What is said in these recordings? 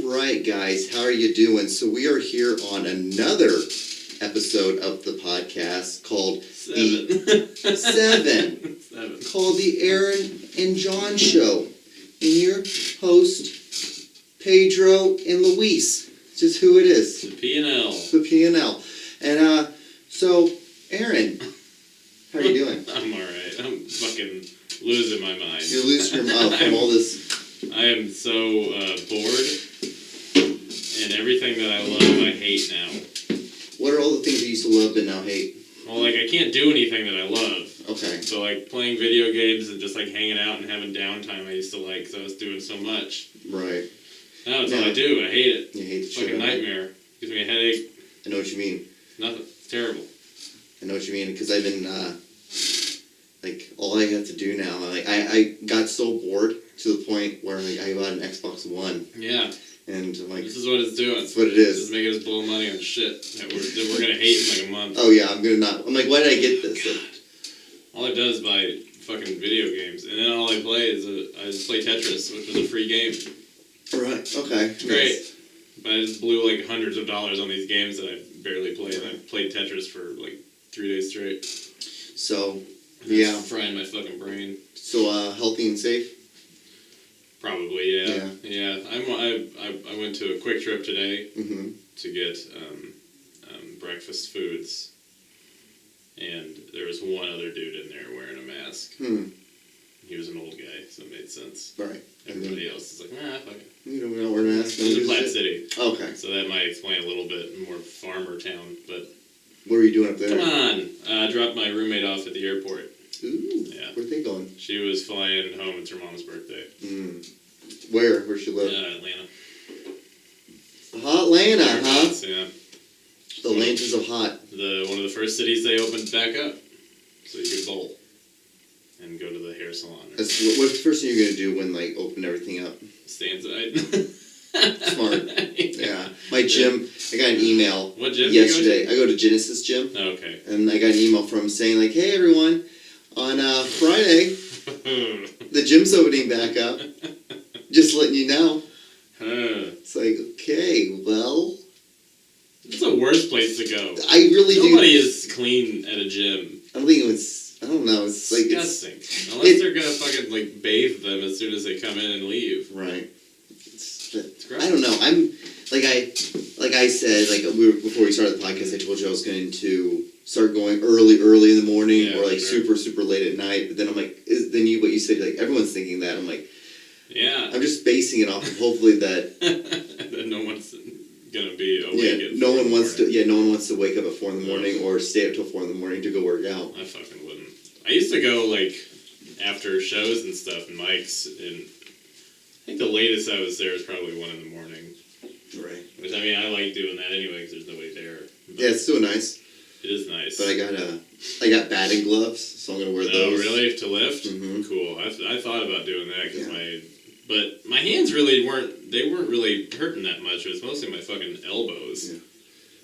right, guys, how are you doing? So we are here on another episode of the podcast called Seven. Called the Aaron and John Show. And your host, Pedro and Luis. It's just who it is. The P&L. The P&L. And, so, Aaron, how are you doing? I'm alright. I'm fucking losing my mind. You're losing your mouth from all this. I am so bored, and everything that I love, I hate now. What are all the things you used to love but now hate? Well, like, I can't do anything that I love. Okay. So, like, playing video games and just, like, hanging out and having downtime I used to like, because I was doing so much. Right. Now it's all I do, and I hate it. You hate the It's shit fucking out of it. nightmare. Gives me a headache. I know what you mean. Nothing. It's terrible. I know what you mean, because I've been, like, all I have to do now, like, I got so bored to the point where, like, I bought an Xbox One. Yeah. And I'm like... This is what it's doing. That's what it is. It's making us blow money on shit that we're going to hate in, like, a month. Oh, yeah, I'm gonna not... I'm like, why did I get this? God. All I've done is buy fucking video games, and then all I play is I just play Tetris, which is a free game. Right, okay. It's great. But I just blew, like, hundreds of dollars on these games that I barely played, and I played Tetris for, like, 3 days straight. So, yeah. Frying my fucking brain. So, healthy and safe? Probably, yeah. Yeah. I went to a Quick Trip today to get breakfast foods, and there was one other dude in there wearing a mask. He was an old guy, so it made sense. Right. Everybody else is like, nah, fuck it. You don't wear a mask? It was in Platte City. Okay. So that might explain a little bit more farmer town, but... What were you doing up there? Come on! I dropped my roommate off at the airport. Ooh. Yeah. Where'd they going? She was flying home. It's her mom's birthday. Where she live? Atlanta. Hot Atlanta, huh? Yeah. The Lanterns of Hot. One of the first cities they opened back up. So you could bowl. And go to the hair salon. What's the first thing you're going to do when, like, open everything up? Stay inside. Smart. Yeah. My gym, I got an email what gym yesterday. Do you I go to Genesis Gym. Oh, okay. And I got an email from him saying, like, hey, everyone, on Friday, the gym's opening back up. Just letting you know. It's like, okay, well... It's the worst place to go. I really do. Nobody is clean at a gym. I don't think it was... I don't know. It's like disgusting. Unless they're gonna fucking like bathe them as soon as they come in and leave. Right. It's I don't know. I'm like I said before we started the podcast. I told you I was going to start going early in the morning or like super late at night. But then I'm like, what you said, like everyone's thinking that. I'm like, yeah. I'm just basing it off of hopefully that that no one's gonna be awake. Yeah. No one wants to wake up at 4 a.m. or stay up till 4 a.m. to go work out. I fucking wouldn't. I used to go, like, after shows and stuff and mics, and I think the latest I was there was probably 1 a.m. Right. Which, I mean, I like doing that anyway because there's nobody there. Yeah, it's still nice. It is nice. But I got batting gloves, so I'm going to wear those. Oh, really? To lift? Mm-hmm. Cool. I thought about doing that because but my hands really weren't really hurting that much. It was mostly my fucking elbows.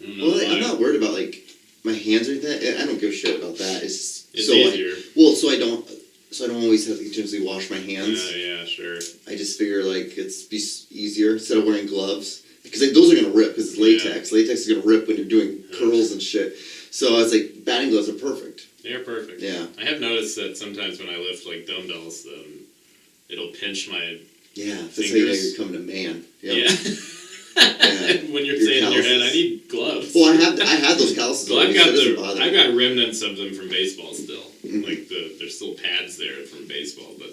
Yeah. Well, I'm not worried about, like, my hands or anything. I don't give a shit about that. It's easier. So I don't always have to continuously wash my hands. Yeah, sure. I just figure, like, it's be easier instead of wearing gloves. Because like, those are going to rip because it's latex. Yeah. Latex is going to rip when you're doing curls and shit. So I was like, batting gloves are perfect. They're perfect. Yeah. I have noticed that sometimes when I lift, like, dumbbells, it'll pinch my fingers. That's how you know you're becoming a man. Yep. Yeah. When you're saying in your head, I need gloves. Well, I had those calluses. Well, I've got remnants of them from baseball still. Like there's still pads there from baseball, but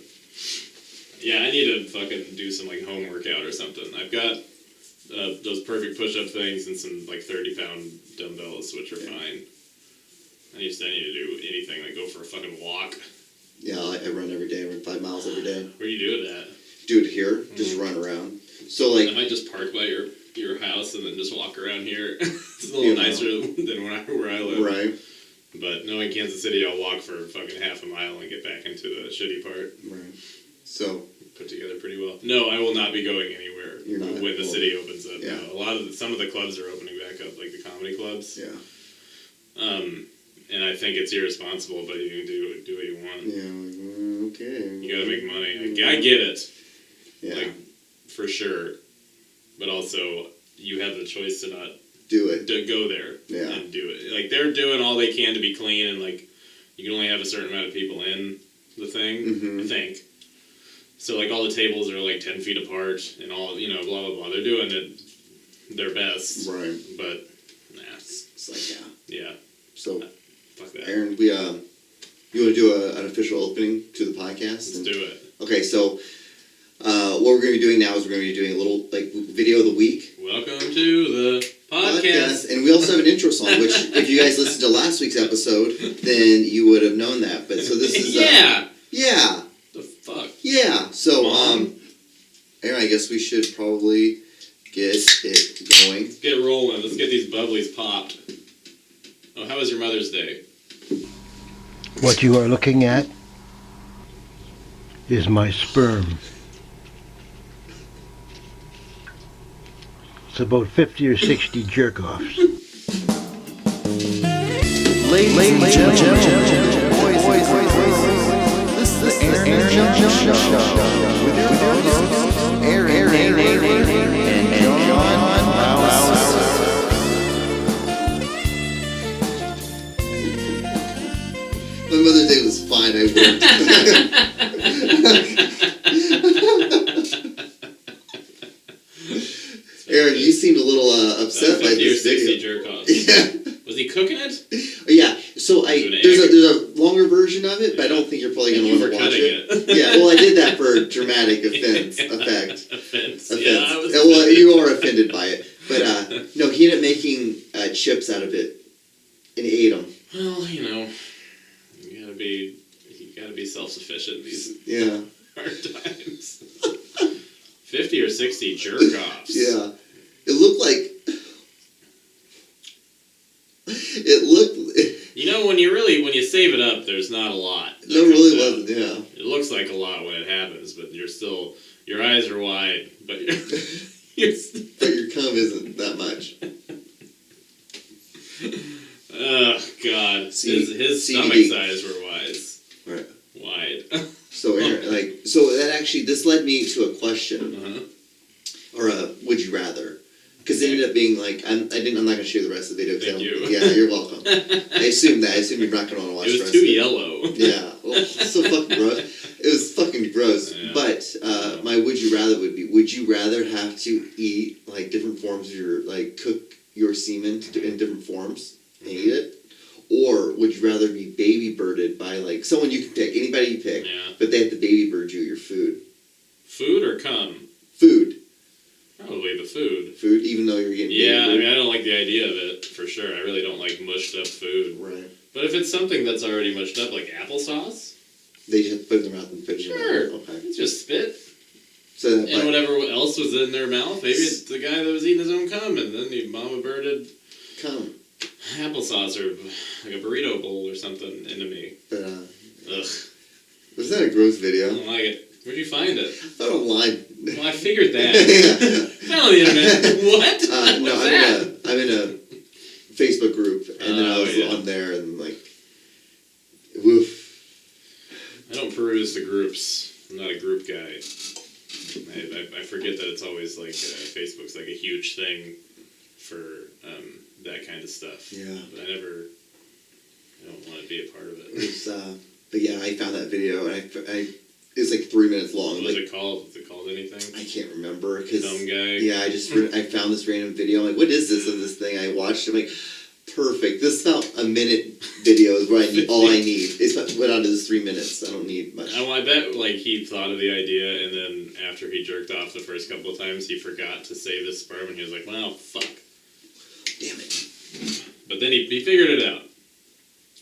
yeah, I need to fucking do some like home workout or something. I've got those perfect push-up things and some like 30-pound dumbbells, which are fine. I need to do anything like go for a fucking walk. Yeah, I run every day. I run 5 miles every day. Where do you do that? Do it here. Just run around. So like I might just park by your house and then just walk around here. It's a little nicer than where I live. Right. But knowing Kansas City, I'll walk for fucking half a mile and get back into the shitty part. Right. So put together pretty well. No, I will not be going anywhere when the city opens up. Yeah. No, some of the clubs are opening back up, like the comedy clubs. Yeah. And I think it's irresponsible, but you can do what you want. Yeah. Okay. You gotta make money. I get it. Yeah. Like, for sure. but also you have the choice to not do it. To go there and do it. Like, they're doing all they can to be clean, and, like, you can only have a certain amount of people in the thing, I think. So, like, all the tables are, like, 10 feet apart, and all, you know, blah, blah, blah. They're doing it their best. Right. But, nah. It's like, Yeah. So, fuck that. Aaron, you want to do an official opening to the podcast? Let's do it. Okay, so, what we're going to be doing now is we're going to be doing a little, like, video of the week. Welcome to the podcast. And we also have an intro song, which, if you guys listened to last week's episode, then you would have known that. But so this is yeah. The fuck. Yeah. So Aaron, I guess we should probably get it going. Let's get rolling. Let's get these bubblies popped. Oh, how was your Mother's Day? What you are looking at is my sperm. It's about 50 or 60 jerk-offs. Ladies and gentlemen, boys, this is the Aaron Show with your hosts, Aaron and John Rouse. My Mother's Day was fine. I worked. Aaron, you seemed a little upset by this video. Jerk-offs. Yeah. Was he cooking it? Yeah. So there's a longer version of it, but I don't think you're probably going to want to watch it. Yeah. Well, I did that for dramatic effect. Offense. Yeah. Well, you are offended by it, but no, he ended up making chips out of it and ate them. Well, you know, you gotta be self-sufficient these hard times. 50 or 60 jerk-offs. Yeah. It looked like... You know, when you save it up, there's not a lot. No, it really wasn't, yeah. It looks like a lot when it happens, but your eyes are wide, but but your cum isn't that much. Oh, God. His stomach size were wide. So, Aaron, so this led me to a question, or a would you rather, because it ended up being I'm not going to share the rest of the video. Thank you. Yeah, you're welcome. I assume you're not going to want to watch the rest. It was too yellow. Yeah, well, it's so fucking gross. It was fucking gross. Yeah. But my would you rather would be: would you rather have to eat different forms of your cook your semen in different forms and eat it? Or would you rather be baby birded by someone you can pick, anybody you pick, but they have to baby bird you your food? Food or cum? Food. Probably the food. Food, even though you're getting baby bird. I mean, I don't like the idea of it, for sure. I really don't like mushed up food. Right. But if it's something that's already mushed up, like applesauce? They just have to put it in their mouth and put it in their mouth. Sure. Okay. It's just spit. So and whatever else was in their mouth. Maybe it's the guy that was eating his own cum, and then he mama birded cum. Applesauce or a burrito bowl or something into me. But, ugh. Was that a gross video? I don't like it. Where'd you find it? I found it online. Well, I figured that. Found on the internet. What? No, I'm in a Facebook group, and then I was on there, and woof. I don't peruse the groups. I'm not a group guy. I forget that it's always Facebook's a huge thing for that kind of stuff. Yeah. But I don't want to be a part of it. But yeah, I found that video, and it was 3 minutes long. What was it called? Was it called anything? I can't remember. Cause, Dumb guy? Yeah, I found this random video. I'm what is this of this thing? I watched it. I'm perfect. This is about a minute video is what I need. All I need. It's went on to this 3 minutes. I don't need much. Oh, I bet he thought of the idea, and then after he jerked off the first couple of times, he forgot to save his sperm, and he was like, "Well, fuck, damn it!" But then he figured it out.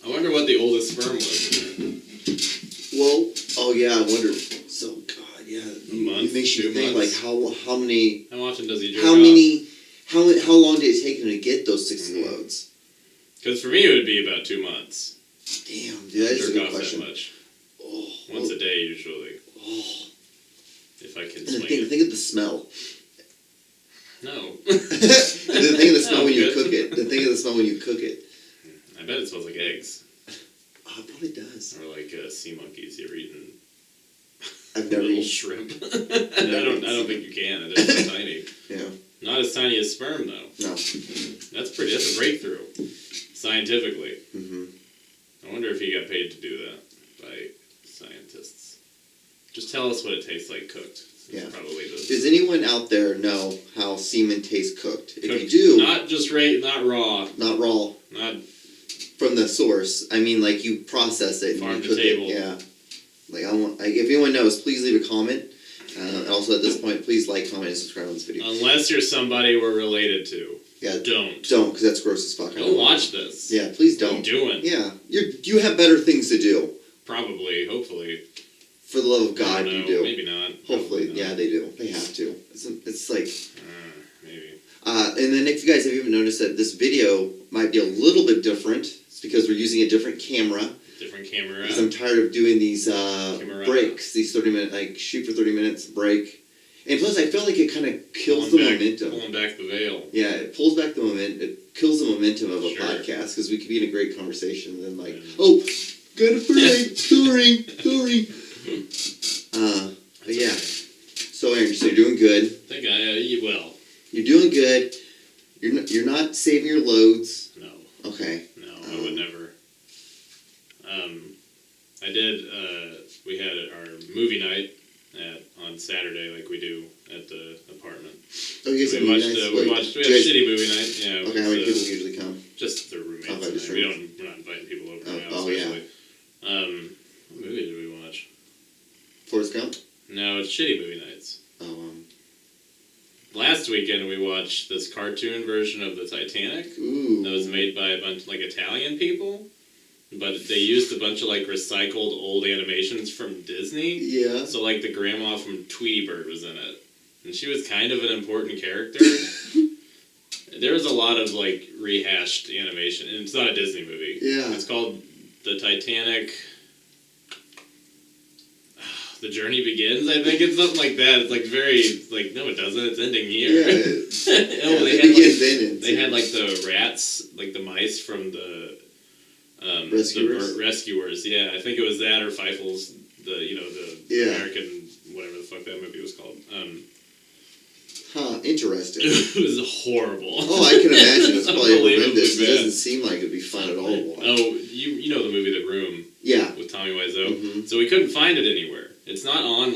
I wonder what the oldest sperm was. Well, oh yeah, I wonder. So God, yeah, it makes you think how many. How often does he jerk off? How long did it take him to get those 60 loads? Because for me, it would be about 2 months. Damn, dude, that's a good question. That much. Once a day, usually. If I can swing it. Think of the smell. No. The thing of the smell when you cook it. The thing of the smell when you cook it. I bet it smells like eggs. Oh, it probably does. Or sea monkeys. You ever eaten? I've never eaten shrimp. I don't think you can. They're so tiny. Yeah. Not as tiny as sperm, though. No. That's a breakthrough, scientifically. Mm-hmm. I wonder if he got paid to do that by scientists. Just tell us what it tastes like cooked. Yeah. Probably does. Does anyone out there know how semen tastes cooked? If Cooked, you do, not just not raw. not raw, Not from the source. I mean, like you process it and farm you to cook table. it. Yeah. If anyone knows, please leave a comment. Also, at this point, please like, comment, and subscribe on this video. Unless you're somebody we're related to. Yeah. Don't, Don't, because that's gross as fuck. Don't watch this. Yeah, please What are don't. you doing? Yeah, you have better things to do. Probably, hopefully. For the love of I God, don't know, you do. Maybe not. Hopefully, Probably not. yeah, they do. They have to. It's like. Maybe. And then if you guys have even noticed that this video might be a little bit different, it's because we're using a different camera. Different camera. Because I'm tired of doing these Camera. breaks, these 30-minute, like shoot for 30 minutes, break. And plus, I feel like it kind of kills the momentum. Pulling back the veil. Yeah, it pulls back the momentum. It kills the momentum of a Sure. podcast because we could be in a great conversation and then like, Yeah. oh, got a break, sorry. But yeah. So Aaron, so you're doing good. I think well, You're doing good. You're not saving your loads. no. Okay. No, I would never. I did, we had our movie night on Saturday, like we do at the apartment. Oh, you guys So have movie nights? we had a shitty movie night. Yeah. Okay, how many people usually come? Just the roommates. Okay, just we're roommates. not inviting people over Oh, now, oh, yeah. especially. What movie did we watch? Forrest Gump? No, it's shitty movie nights. Oh, Last weekend we watched this cartoon version of the Titanic ooh. that was made by a bunch of like Italian people, but they used a bunch of like recycled old animations from Disney. Yeah. So like the grandma from Tweety Bird was in it, and she was kind of an important character. There was a lot of like rehashed animation, and it's not a Disney movie. Yeah. It's called The Titanic. The Journey Begins, I think it's something like that. It's like very, like, no it doesn't, it's ending here. Yeah. Oh, It begins then. they had like the rats, like the mice from the Rescuers? The rescuers, yeah. I think it was that or Feifel's, the Yeah. American, whatever the fuck that movie was called. Huh, interesting. It was horrible. Oh, I can imagine. It's probably Unbelievably horrendous. It bad. doesn't seem like it'd be fun at all. Oh, you know the movie The Room Yeah. with Tommy Wiseau. Mhm. So we couldn't find it anywhere. It's not on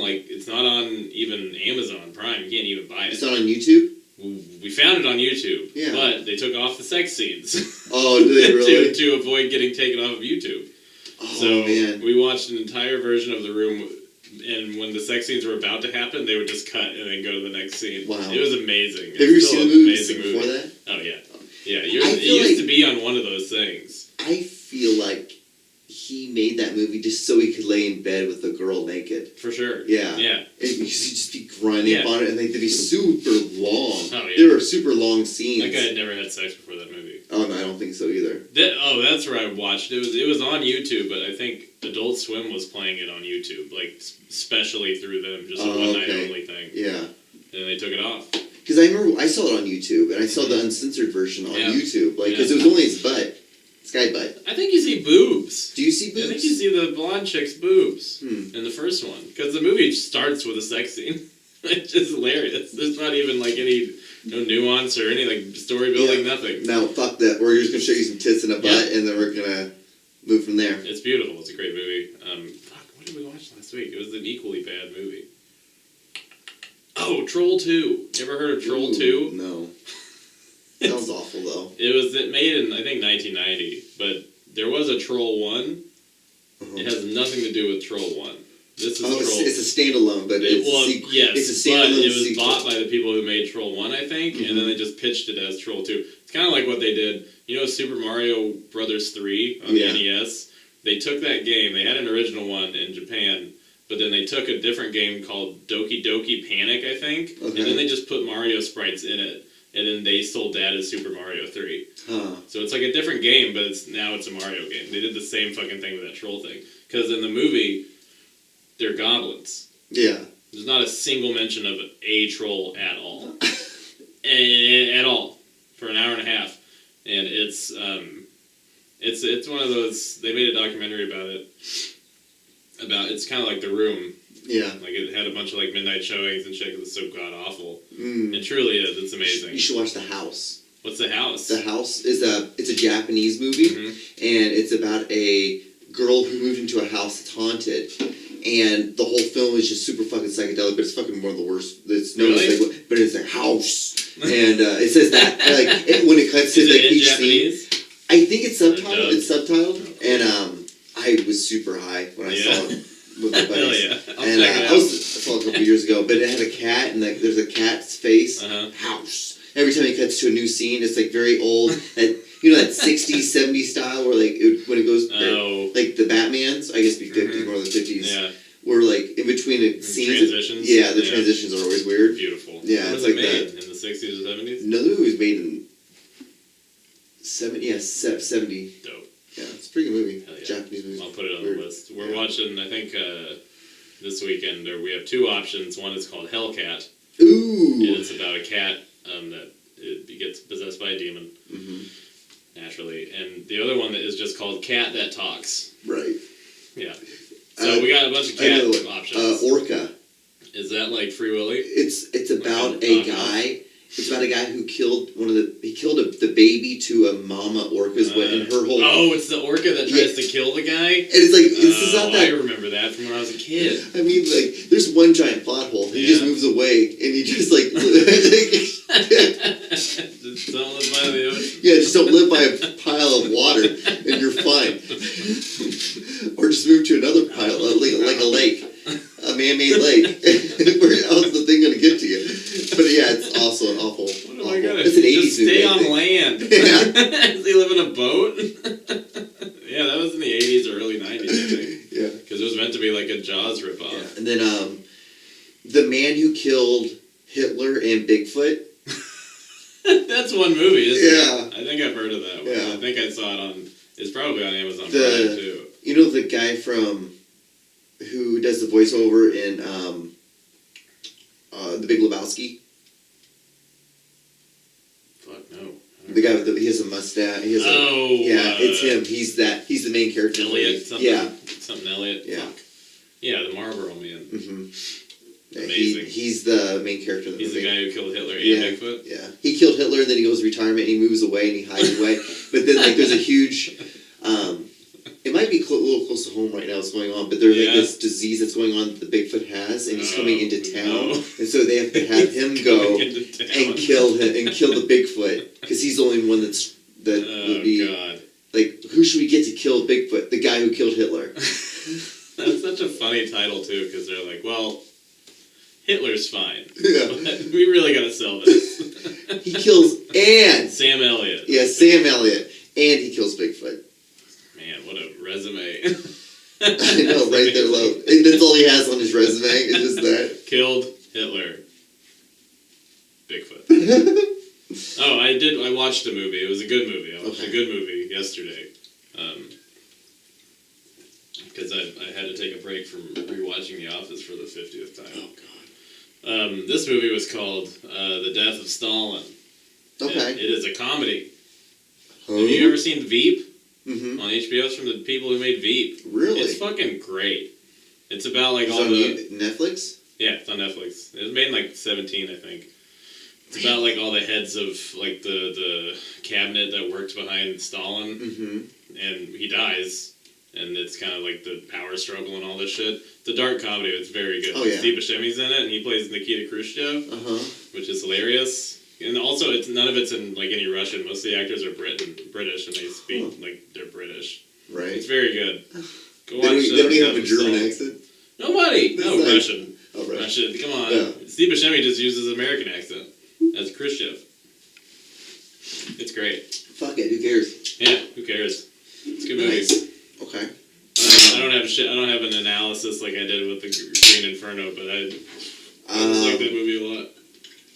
even Amazon Prime. You can't even buy it. It's not on YouTube? We found it on YouTube, Yeah. but they took off the sex scenes. Oh, did they really? to avoid getting taken off of YouTube. Oh, So man. we watched an entire version of The Room, and when the sex scenes were about to happen, they would just cut and then go to the next scene. Wow. It was amazing. Have you It's seen still the an movie amazing before movie. that? Oh, yeah. Yeah, I it feel used like- to be on one of those things. I feel like he made that movie just so he could lay in bed with a girl naked. For sure. Yeah. Yeah. And he'd just be grinding Yeah. on it, and they'd be super long. Oh, yeah. They were super long scenes. That guy had never had sex before that movie. Oh, no, I don't think so either. That's where I watched it. It was on YouTube, but I think Adult Swim was playing it on YouTube, like especially through them, just a one night okay. only thing. Yeah. And they took it off. Because I remember I saw it on YouTube, and I saw the uncensored version on Yeah. YouTube. Like, because Yeah. it was only his butt. His guy butt. I think you see boobs. Do you see I boobs? think you see the blonde chick's boobs Hmm. in the first one, because the movie starts with a sex scene. It's just hilarious. There's not even like no nuance or any like story building, Yeah. nothing. Now, fuck that. We're just going to show you some tits and a butt, and then we're going to move from there. It's beautiful. It's a great movie. What did we watch last week? It was an equally bad movie. Oh, Troll 2. You ever heard of Troll 2? No. Sounds awful, though. It made in, I think, 1990, but there was a Troll 1. Uh-huh. It has nothing to do with Troll 1. This is Troll... It's a standalone, but it's yes, it's a but standalone it was sequel. bought by the people who made Troll 1, I think, and then they just pitched it as Troll 2. It's kind of like what they did, Super Mario Brothers 3 on the NES? They took that game, they had an original one in Japan, but then they took a different game called Doki Doki Panic, I think, and then they just put Mario sprites in it, and then they sold that as Super Mario 3. Huh. So it's like a different game, but now it's a Mario game. They did the same fucking thing with that troll thing. Because in the movie, they're goblins. Yeah. There's not a single mention of a troll at all. At all. For an hour and a half. And it's one of those, they made a documentary about it. It's kind of like The Room. Yeah. Like it had a bunch of like midnight showings and shit. 'Cause it's so god awful. Mm. It truly is. It's amazing. You should watch The House. What's The House? The House is it's a Japanese movie, Mhm. and it's about a girl who moved into a house that's haunted. And the whole film is just super fucking psychedelic, but it's fucking one of the worst. It's no Really? mistake, but it's a house, and it says that when it cuts to Is it in each Japanese? scene. I think it's subtitled. It It's subtitled, Oh, cool. and I was super high when I Yeah. saw it with my Hell buddies. yeah! I'll And check it I out. saw it a couple years ago, but it had a cat, and like there's a cat's face. Uh-huh. House. Every time it cuts to a new scene, it's like very old. That you know that 60s, 70s style where like when it goes Oh. like the Batman's, I guess it'd be 50s, Mhm. more than 50s. Yeah. Where like in between the scenes. Transitions. Yeah, the transitions are always weird. Beautiful. Yeah, When it's was it like made? In the 60s or 70s? Another movie was made in 70. Dope. Yeah, it's a pretty good movie. Hell yeah. Japanese movie. I'll put it on Weird. the list. We're Yeah. watching, I think, this weekend, or we have two options. One is called Hellcat, Ooh. and it's about a cat that it gets possessed by a demon, Mm-hmm. naturally. And the other one that is just called Cat That Talks. Right. Yeah. So we got a bunch of I know cat it. options. Orca. Is that like Free Willy? It's about Like a a guy. It's about a guy who killed the baby to a mama orca's and her whole. Oh, it's the orca that tries to kill the guy? And it's like this is not I that. remember that from when I was a kid. I mean, like there's one giant plot hole. He just Yeah. moves away, and he just like. Just don't live by the ocean. Yeah, just don't live by a pile of water, and you're fine. Or just move to another pile, like a lake, a man-made lake. Where else is the thing gonna get to you? But yeah, it's also an awful. What am I gonna It's an do? 80s Just stay movie, I on think. land. Yeah. Does he live in a boat? Yeah, that was in the 80s or early 90s, I think. Yeah. Because it was meant to be like a Jaws ripoff. Yeah. And then the man who killed Hitler and Bigfoot. That's one movie, isn't Yeah. it? I think I've heard of that one. Yeah. I think I saw it on. It's probably on Amazon The- Prime too. You know the guy from who does the voiceover in The Big Lebowski? Fuck no. The guy with he has a mustache. He has it's him. He's the main character. Elliot. Something, Yeah. Something Elliot. Yeah. Fuck. Yeah, the Marlboro Man. Mm-hmm. Yeah, Amazing. He's the main character. In the He's movie. the guy who killed Hitler and Yeah. Bigfoot. Yeah, he killed Hitler, and then he goes to retirement, and he moves away, and he hides away. But then, like, there's a huge, it might be a little close to home right now what's going on, but there's like this disease that's going on that the Bigfoot has, and he's coming into town, no. and so they have to have him go Coming into town. and kill him, and kill the Bigfoot, because he's the only one that Oh would be, God. like, who should we get to kill Bigfoot? The guy who killed Hitler. That's such a funny title too, because they're like, well, Hitler's fine, Yeah. but we really gotta sell this. He kills, and, Sam Elliott. yeah, Sam Elliott, and he kills Bigfoot. Man, what a resume. I know, right there, low. And that's all he has on his resume, is just that. Killed Hitler. Bigfoot. Oh, I watched a movie. It was a good movie. I watched a good movie yesterday. Because I had to take a break from rewatching The Office for the 50th time. Oh, God. This movie was called The Death of Stalin. Okay. It is a comedy. Huh? Have you ever seen Veep Mm-hmm. on HBO? It's from the people who made Veep. Really? It's fucking great. It's about like It's all on the... Netflix? Yeah, it's on Netflix. It was made in like 17, I think. It's about like all the heads of like the cabinet that worked behind Stalin, Mm-hmm. and he dies, and it's kind of like the power struggle and all this shit. It's a dark comedy. It's very good. Oh, yeah. Steve Buscemi's in it, and he plays Nikita Khrushchev, Uh-huh. which is hilarious. And also, none of it's in like any Russian. Most of the actors are British, and they speak like they're British. Right. It's very good. Go They don't even have a Death of German Stalin. accent? Nobody. No, It's like- Russian. Oh, right. Russian. Come on. Yeah. Steve Buscemi just uses an American accent as Khrushchev. It's great. Fuck it, who cares? Yeah. Who cares? It's a good movie. Nice. Okay. I don't have shit. I don't have an analysis like I did with the Green Inferno, but I like that movie a lot.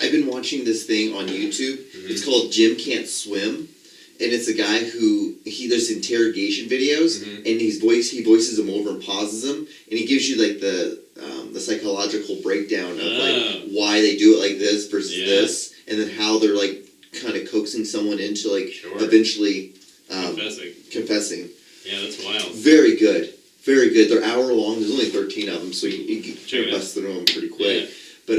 I've been watching this thing on YouTube. Mm-hmm. It's called Jim Can't Swim. And it's a guy who there's interrogation videos, Mm-hmm. and he voices them over and pauses them, and he gives you like the psychological breakdown of like why they do it like this versus this, and then how they're like kind of coaxing someone into like eventually confessing. Yeah, that's wild. Very good, Very good. They're hour long. There's only 13 of them, so you can bust through them pretty quick. Yeah. But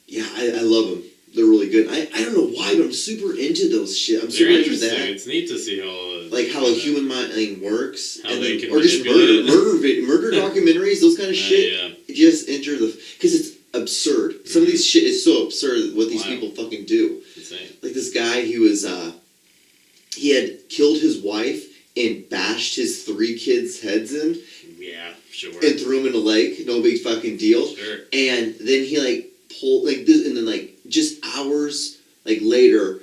yeah, I love them. They're really good. I don't know why, but I'm super into those shit. I'm super into that. It's neat to see how a human mind works, how they can or just murder documentaries, those kind of shit. Yeah. Just enter because it's absurd. Some of these shit is so absurd what these people fucking do. Insane. Like this guy, he had killed his wife and bashed his 3 kids' heads in. Yeah, sure. And threw him in a lake. No big fucking deal. Sure. And then he pulled this, and then just hours later,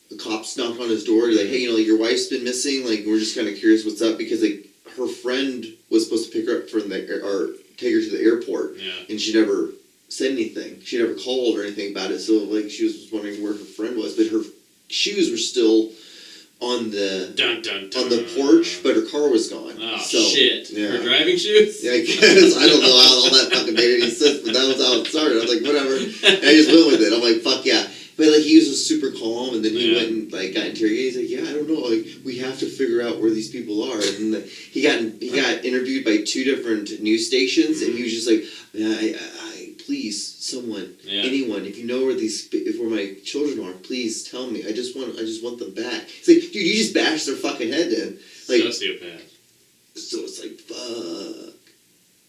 the cops knocked on his door. Like, hey, your wife's been missing. We're just kind of curious what's up because her friend was supposed to pick her up from or take her to the airport. Yeah. And she never said anything. She never called or anything about it. So she was wondering where her friend was, but her shoes were still on the on the porch, but her car was gone. Oh so, shit! Yeah. Her driving shoes. Yeah, I guess I don't know how all that fucking made any sense, but that was how it started. I was like, whatever. And I just went with it. I'm like, fuck yeah. But he was just super calm, and then he went and got interrogated. He's like, yeah, I don't know. We have to figure out where these people are. And he got interviewed by 2 different news stations, and he was just like, I please, someone, anyone, if you know where my children are, please tell me. I just want them back. It's like, dude, you just bashed their fucking head in. Sociopath. So it's like, fuck.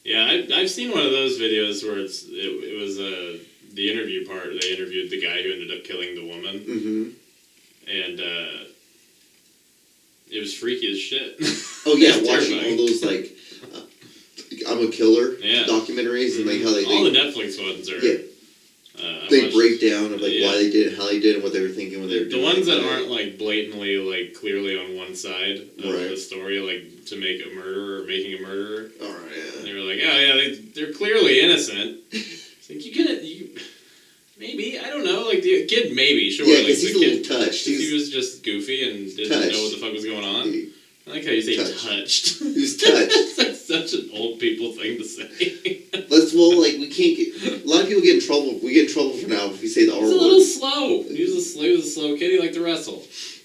Yeah, I've seen one of those videos where it was the interview part. They interviewed the guy who ended up killing the woman. Mm-hmm. And it was freaky as shit. Oh yeah, watching all those I'm a Killer documentaries and how they all the Netflix ones are. Yeah. They break down of why they did it, how they did it, and what they were thinking when they were doing it. The ones that aren't blatantly clearly on one side of the story, to make a murderer or making a murderer. All right. Yeah. And they were like, oh yeah, they're clearly innocent. It's like you maybe, I don't know, the kid maybe, sure. Yeah, because he's a little touched. He was just goofy and didn't know what the fuck was going on. I like how you say touched. He was touched. That's such an old people thing to say. We can't get, a lot of people get in trouble. We get in trouble for now if we say the R word. He's a little slow. He was a slow kid. He liked to wrestle.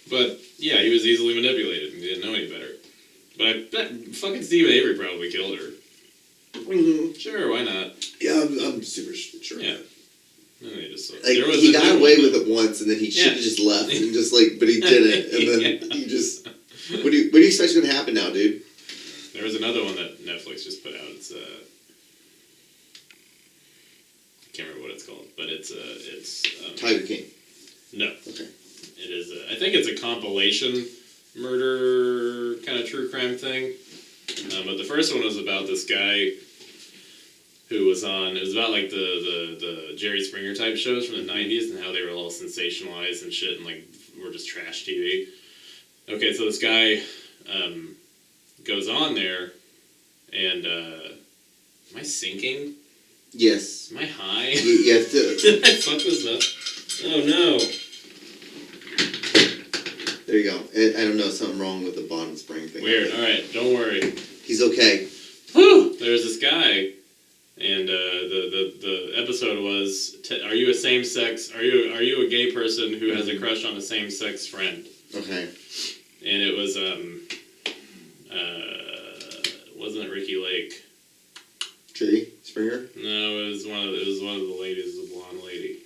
But, yeah, he was easily manipulated and he didn't know any better. But I bet fucking Stephen Avery probably killed her. Mm-hmm. Sure, why not? Yeah, I'm super sure. Yeah. He got away with it once, and then he should have just left, and but he didn't, and then he just. What do you expect's gonna happen now, dude? There was another one that Netflix just put out. It's I can't remember what it's called, but it's Tiger King. No. Okay. It is. I think it's a compilation murder kind of true crime thing. But the first one was about this guy who was on. It was about the Jerry Springer type shows from the '90s and how they were all sensationalized and shit and were just trash TV. Okay, so this guy goes on there and am I sinking? Yes. Am I high? You have to. Did I fuck this up? Oh no. There you go. I don't know, something wrong with the bottom spring thing. Weird. All right, don't worry. He's okay. Whew! There's this guy, and the episode was: Are you a same-sex? Are you a gay person who has a crush on a same-sex friend? Okay. And it was wasn't it Ricky Lake? Jerry Springer? No, it was one of the ladies, the blonde lady.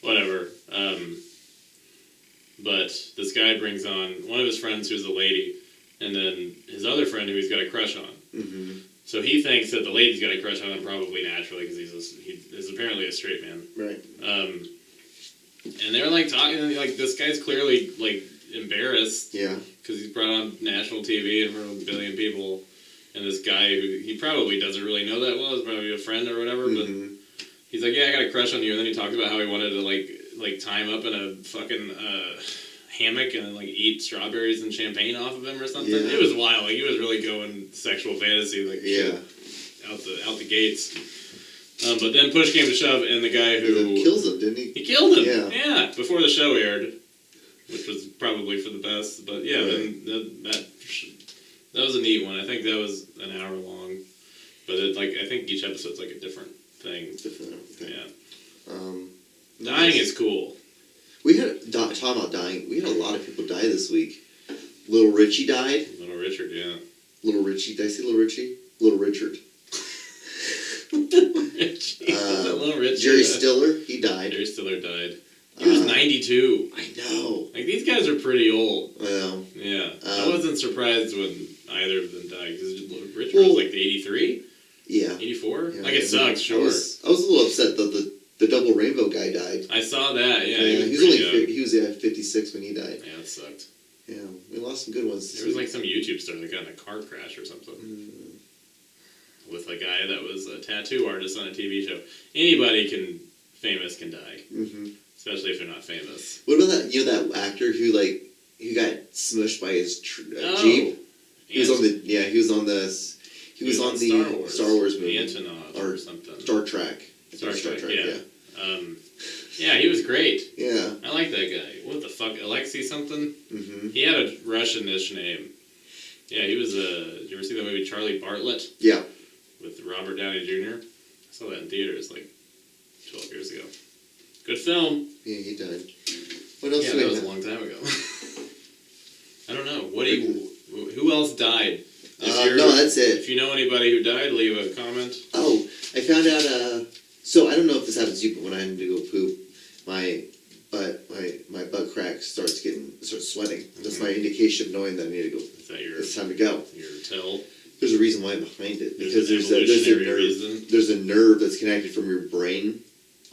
Whatever. But this guy brings on one of his friends who's a lady, and then his other friend who he's got a crush on. Mm-hmm. So he thinks that the lady's got a crush on him probably naturally because he is apparently a straight man. Right. And they're talking, and this guy's clearly embarrassed. Yeah. Because he's brought on national TV in front of a billion people, and this guy who he probably doesn't really know that well is probably a friend or whatever, but he's like, yeah, I got a crush on you, and then he talked about how he wanted to tie him up in a fucking hammock and eat strawberries and champagne off of him or something. Yeah. It was wild. He was really going sexual fantasy out the gates. But then push came to shove, and the guy who kills him, didn't he? He killed him. Yeah. Before the show aired, which was probably for the best. But yeah, right. That was a neat one. I think that was an hour long, but I think each episode's a different thing. Different. Okay. Yeah. Dying is cool. We had talking about dying. We had a lot of people die this week. Little Richie died. Little Richard, yeah. Little Richie. Did I say Little Richie? Little Richard. Richie. Little Richie. Jerry Stiller, he died. Jerry Stiller died. He was 92. I know. Like, these guys are pretty old. I know. Yeah. I wasn't surprised when either of them died, because Richard was like the 83? Yeah. 84? Yeah, like, it sucks, sure. I was a little upset that the double rainbow guy died. I saw that, yeah. He was only he was 56 when he died. Yeah, that sucked. Yeah, we lost some good ones. There was like some YouTube star that got in a car crash or something. With a guy that was a tattoo artist on a TV show. Anybody famous can die. Mm-hmm. Especially if they're not famous. What about that, that actor who got smushed by his Jeep? He was on the Star Wars movie. Antonov or something. Star Trek. Star Trek, yeah. Yeah, he was great. Yeah. I like that guy. What the fuck? Alexei something? Mm-hmm. He had a Russian-ish name. Yeah, he was did you ever see that movie Charlie Bartlett? Yeah. With Robert Downey Jr.? I saw that in theaters like 12 years ago. Good film. Yeah, he died. What else? Yeah, that was a long time ago. I don't know. Who else died? No, that's it. If you know anybody who died, leave a comment. Oh, I found out. So I don't know if this happens to you, but when I need to go poop, my butt crack starts sweating. That's my indication of knowing that I need to go. Is that it's time to go. Your tell? There's a reason why behind it, because reason. There's a nerve that's connected from your brain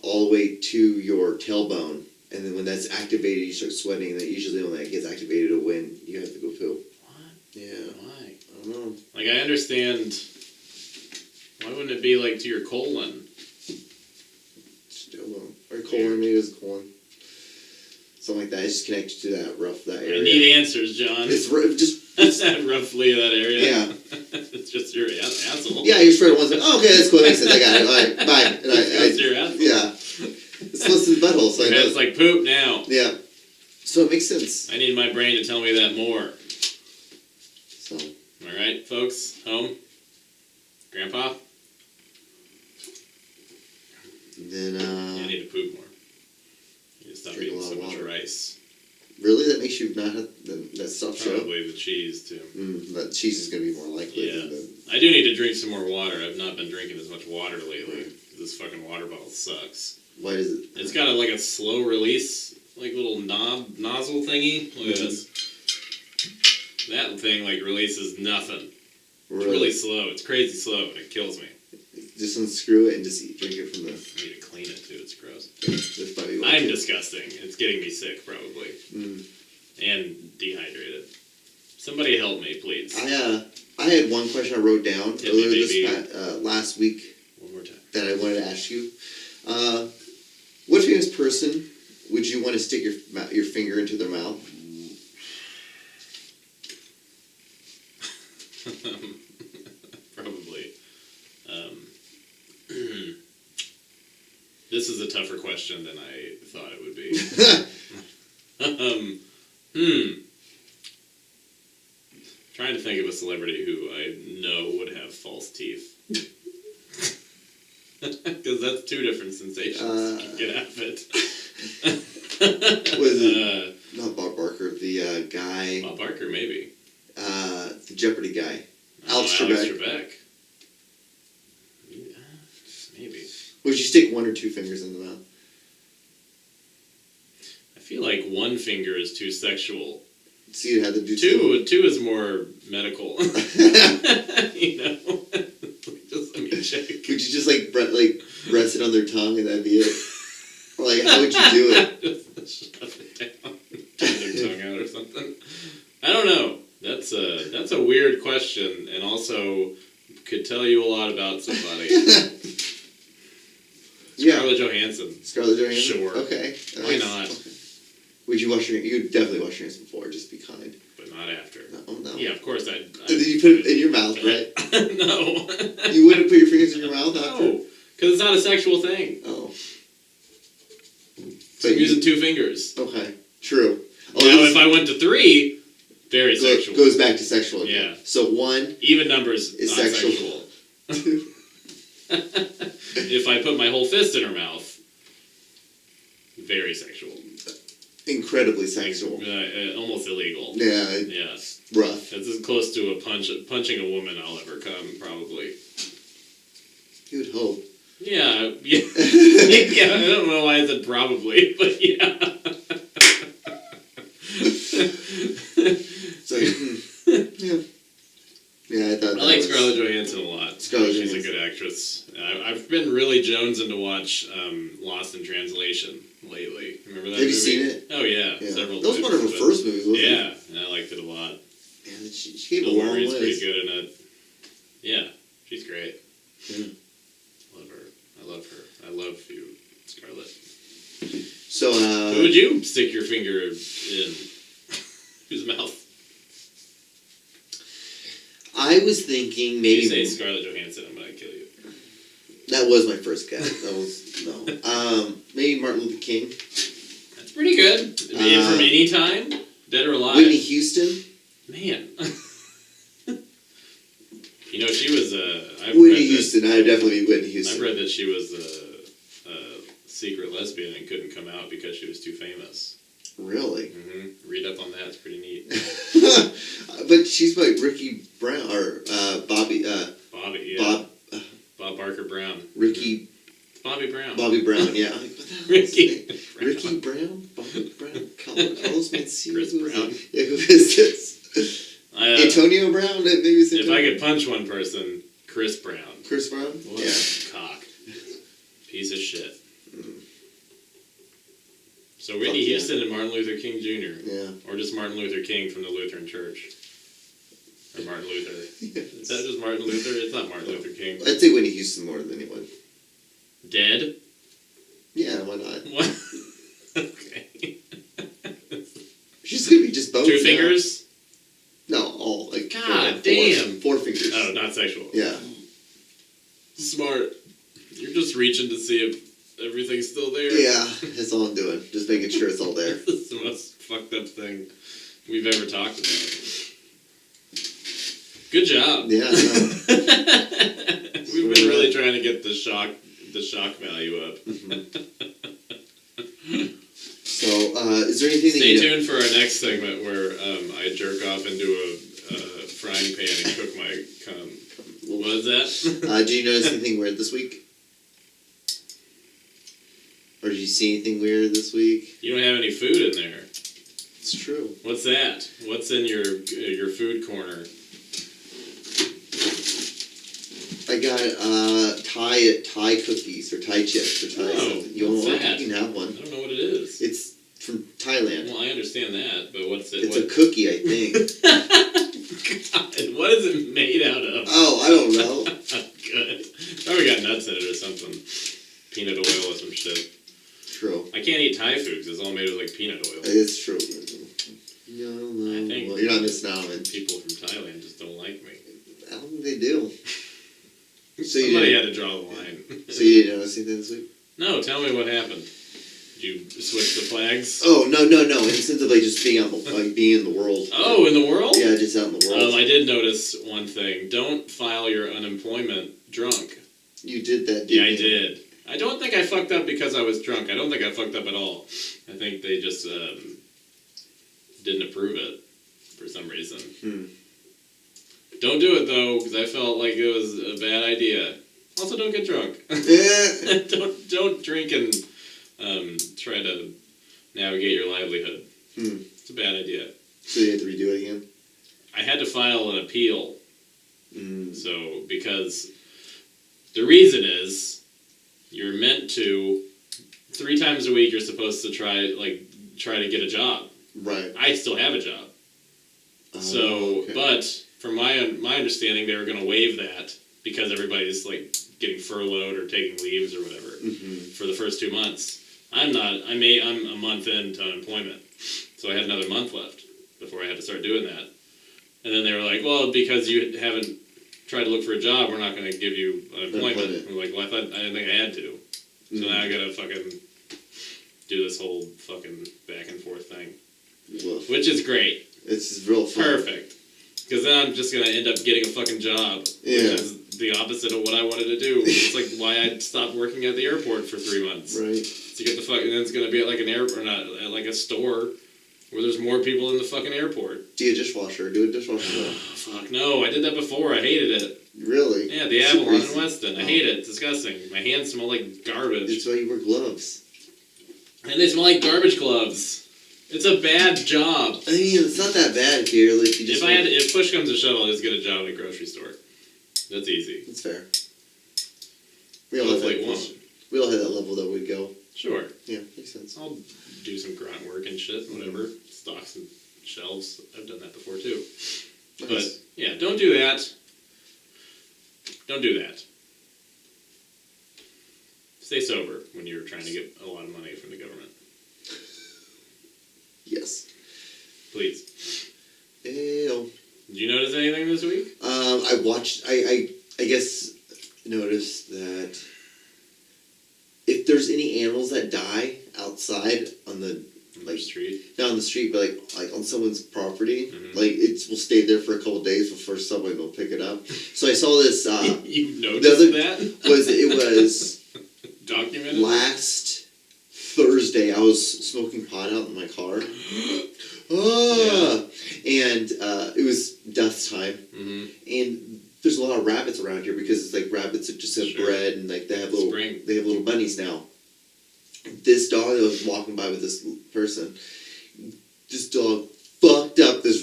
all the way to your tailbone, and then when that's activated, you start sweating. And then usually when that gets activated, is when you have to go poop. What? Yeah. Why? I don't know. Like, I understand. Why wouldn't it be like to your colon? Still or colon, maybe it's colon. Something like that. It's just connected to that area. I need answers, John. It's just roughly that area. Yeah. It's just your asshole. Yeah, you spread it once. Oh, okay, that's cool. That makes sense. I got it. All right, bye. And It's your asshole. Yeah. It's close to the butthole, so I know. It's like poop now. Yeah. So it makes sense. I need my brain to tell me that more. So. All right, folks, home. Grandpa. Then I need to poop more. I need to stop drink eating a lot so of much water. rice. Really, that makes you not have that stuff show. Probably the cheese too. That cheese is going to be more likely. Yeah. Than the... I do need to drink some more water. I've not been drinking as much water lately. This fucking water bottle sucks. Why does it? It's got a slow release, little nozzle thingy. Look at this. That thing releases nothing. It's really slow. It's crazy slow, and it kills me. Just unscrew it and just drink it from the. I need to clean it too. It's gross. That's probably what I'm disgusting. It's getting me sick, probably, and dehydrated. Somebody help me, please. I had one question I wrote down earlier last week. One more time. That I wanted to ask you. What famous person would you want to stick your finger into their mouth? Probably. This is a tougher question than I thought it would be. Trying to think of a celebrity who I know would have false teeth. Because that's two different sensations. Get out of it. Was it not Bob Barker? The guy. Bob Barker, maybe. The Jeopardy guy. Alex Trebek. Yeah, maybe. Would you stick one or two fingers in the mouth? I feel like one finger is too sexual. So you'd have to do two is more medical. You know? Just let me check. Would you just rest it on their tongue and that'd be it? Or how would you do it? Just shove it down. Turn their tongue out or something. I don't know. That's a weird question, and also could tell you a lot about somebody. Scarlett Johansson. Scarlett Johansson? Sure. Okay. Why not? Would you wash your hands? You'd definitely wash your hands before, just be kind. But not after. No. Yeah, of course I'd Did you put it in your mouth, right? No. You wouldn't put your fingers in your mouth after? No, because it's not a sexual thing. Oh. So I'm using two fingers. Okay, true. Now, if I went to three, very sexual. Goes back to sexual again. Yeah. So one... Even numbers is not sexual. Two. If I put my whole fist in her mouth, very sexual. incredibly sexual. Almost illegal. Yeah, Yeah. Rough. It's as close to punching a woman I'll ever come, probably. You would hope. Yeah. Yeah, I don't know why I said probably, but yeah. So, yeah. Yeah, I thought I like Scarlett Johansson a lot. She's a good actress. I've been really jonesing to watch Lost in Translation lately. Remember that movie? Have you seen it? Oh, yeah. Yeah. Several That was times. one of her first movies, wasn't it? Yeah, and I liked it a lot. Yeah, she came a Bill long Murray's ways. pretty good in it. Yeah, she's great. Yeah. Love her. I love her. I love you, Scarlett. So, Who would you stick your finger in? Whose mouth? I was thinking maybe... If you say Scarlett Johansson, I'm gonna kill you. That was my first guess. That was... No. Maybe Martin Luther King. That's pretty good. From any time? Dead or alive? Whitney Houston. Man. You know, she was Whitney Houston. I would definitely be Whitney Houston. I've read that she was a secret lesbian and couldn't come out because she was too famous. Really? Mm-hmm. Read up on that. It's pretty neat. But she's like Ricky Brown or Bobby. Bobby. Yeah. Bob Barker Brown. Ricky. Bobby Brown. Bobby Brown. Yeah. I'm like, what the hell Ricky. Brown. Ricky Brown. Bobby Brown. Carlos Mencia. Chris Brown. Yeah, who is this? Antonio Brown. Maybe it's if I could punch one person, Chris Brown. Chris Brown. What a cock. Piece of shit. So Whitney Houston and Martin Luther King Jr. Yeah. Or just Martin Luther King from the Lutheran Church. Or Martin Luther. Is that just Martin Luther? It's not Martin Luther King. I'd say Whitney Houston more than anyone. Dead? Yeah, why not? What? Okay. She's gonna be just bones. 2 fingers? No, all like. God damn. 4 fingers. Oh, not sexual. Yeah. Smart. You're just reaching to see if everything's still there. Yeah, that's all I'm doing. Just making sure it's all there. This is the most fucked up thing we've ever talked about. Good job. Yeah, I know. We've been really trying to get the shock value up. Mm-hmm. So, is there anything Stay tuned for our next segment where I jerk off into a frying pan and cook my cum. What is that? Did you notice anything weird this week? Or did you see anything weird this week? You don't have any food in there. It's true. What's that? What's in your food corner? I got Thai cookies or Thai chips or Thai something. You want one? That? You can have one. I don't know what it is. It's from Thailand. Well, I understand that, but what's it? It's a cookie, I think. God, what is it made out of? Oh, I don't know. Good. Probably got nuts in it or something. Peanut oil or some shit. True. I can't eat Thai food because it's all made with like peanut oil. It's true. No, I think well, you're not missing out on it. People from Thailand just don't like me. I don't think they do. So Somebody had to draw the line. So you didn't notice anything this week? No, tell me what happened. Did you switch the flags? Oh, no. In the sense of like just being out, being in the world. Oh, in the world? Yeah, just out in the world. I did notice one thing. Don't file your unemployment drunk. You did that, didn't you? Yeah, I did. I don't think I fucked up because I was drunk. I don't think I fucked up at all. I think they just didn't approve it for some reason. Don't do it though, because I felt like it was a bad idea. Also, don't get drunk. don't drink and try to navigate your livelihood. It's a bad idea. So you had to redo it again? I had to file an appeal. So, because the reason is you're meant to 3 times a week you're supposed to try to get a job. Right. I still have a job. Okay. But from my understanding, they were going to waive that because everybody's like getting furloughed or taking leaves or whatever for the first 2 months. I'm not. I'm a month into unemployment, so I had another month left before I had to start doing that. And then they were like, "Well, because you haven't tried to look for a job, we're not going to give you unemployment." I'm like, "Well, I didn't think I had to." So now I got to fucking do this whole fucking back and forth thing, which is great. It's real fun. Perfect. Because then I'm just going to end up getting a fucking job. Yeah. Which is the opposite of what I wanted to do. It's like why I stopped working at the airport for 3 months. Right. To get the fuck, and then it's gonna be at like an airport, not at like a store where there's more people in the fucking airport. Do a dishwasher. Do a dishwasher. Fuck no, I did that before. I hated it. Really? Yeah, the Super Avalon easy. in Weston. I hate it. It's disgusting. My hands smell like garbage. It's why you wear gloves. And they smell like garbage gloves. It's a bad job. I mean, it's not that bad if you're like you just. If push comes to shove, I'll just get a job at a grocery store. That's easy. That's fair. We all have Hopefully it that. won't. We all have that level that we'd go. Sure. Yeah, makes sense. I'll do some grunt work and shit, whatever. Stock some shelves. I've done that before too. Nice. But yeah, don't do that. Don't do that. Stay sober when you're trying to get a lot of money from the government. Yes. Please. Ew. Did you notice anything this week? I watched. I guess noticed that if there's any animals that die outside on the Like street. not on the street, but like on someone's property, Mhm. like it will stay there for a couple of days before someone will pick it up. So I saw this. You the noticed other that? it was Documented? last Thursday. I was smoking pot out in my car. And it was dusk time, Mm-hmm. and there's a lot of rabbits around here because it's like rabbits that just have Sure. bred and like they have Spring. little bunnies now. This dog that was walking by with this person, this dog fucked up this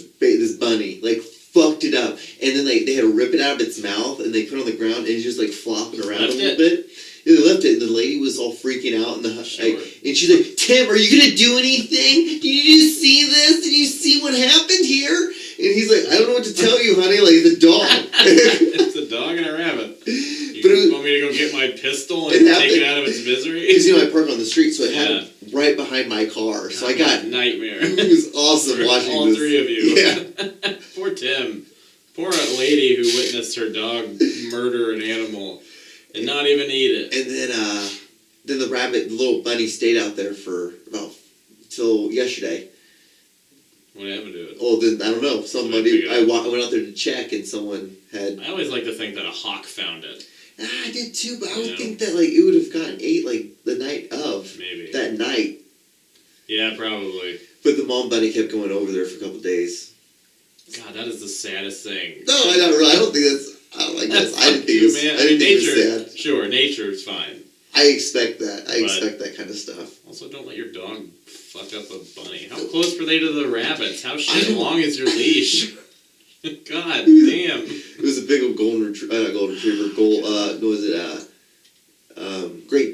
bunny, like fucked it up, and then they had to rip it out of its mouth and they put it on the ground and it's just like flopping around Left a little it? bit. Yeah, they left it, and the lady was all freaking out, and Sure. and she's like, "Tim, are you gonna do anything? Did you see this? Did you see what happened here?" And he's like, "I don't know what to tell you, honey. Like the dog." It's a dog and a rabbit. You want me to go get my pistol and take it out of its misery? Because I park on the street, so it Yeah. had it right behind my car. So I got nightmare. It was awesome For watching all this. three of you. Yeah. Poor Tim. Poor lady who witnessed her dog murder an animal and not even eat it. And then the little bunny stayed out there for about till yesterday. What happened to it? Oh, then I don't know. Somebody, I I went out there to check, and someone had. I always like to think that a hawk found it. I did too, but I would Yeah. think that like it would have gotten ate like the night of. Maybe. That night. Yeah, probably. But the mom bunny kept going over there for a couple of days. God, that is the saddest thing. No, I don't think that's. I guess I didn't think it was. man. I didn't think it was nature. sad. Sure, nature is fine. I expect that. I But- expect that kind of stuff. Also, don't let your dog fuck up a bunny. How close were they to the rabbits? How I shit don't- long is your leash? God damn. It was a big old golden retriever. Not golden retriever. What was it?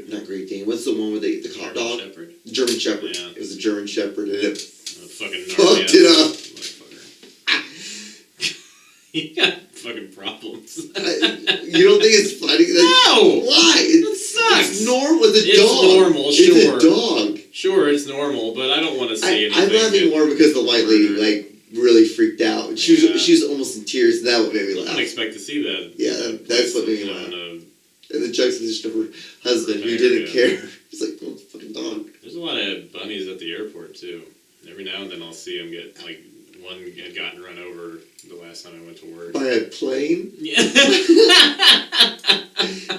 Not Great Dane. What's the one with the cop German dog? Shepherd? German Shepherd. Yeah. It was a German Shepherd, and it Fucking fucked it up. Motherfucker. You got fucking problems. You don't think it's funny? No! Why? That sucks. It's normal. It's a It's dog. normal, It's sure. a dog. Sure, it's normal, but I don't want to see anything. I'm laughing more because the white lady murdered. really freaked out. She Yeah. was almost in tears, and that what made me I laugh. didn't expect to see that. Yeah, that's what made me laugh. And the juxtaposition of her husband who didn't care. He's like, "Oh, fucking dog." There's a lot of bunnies at the airport too. Every now and then I'll see them get like one had gotten run over the last time I went to work. By a plane? Yeah.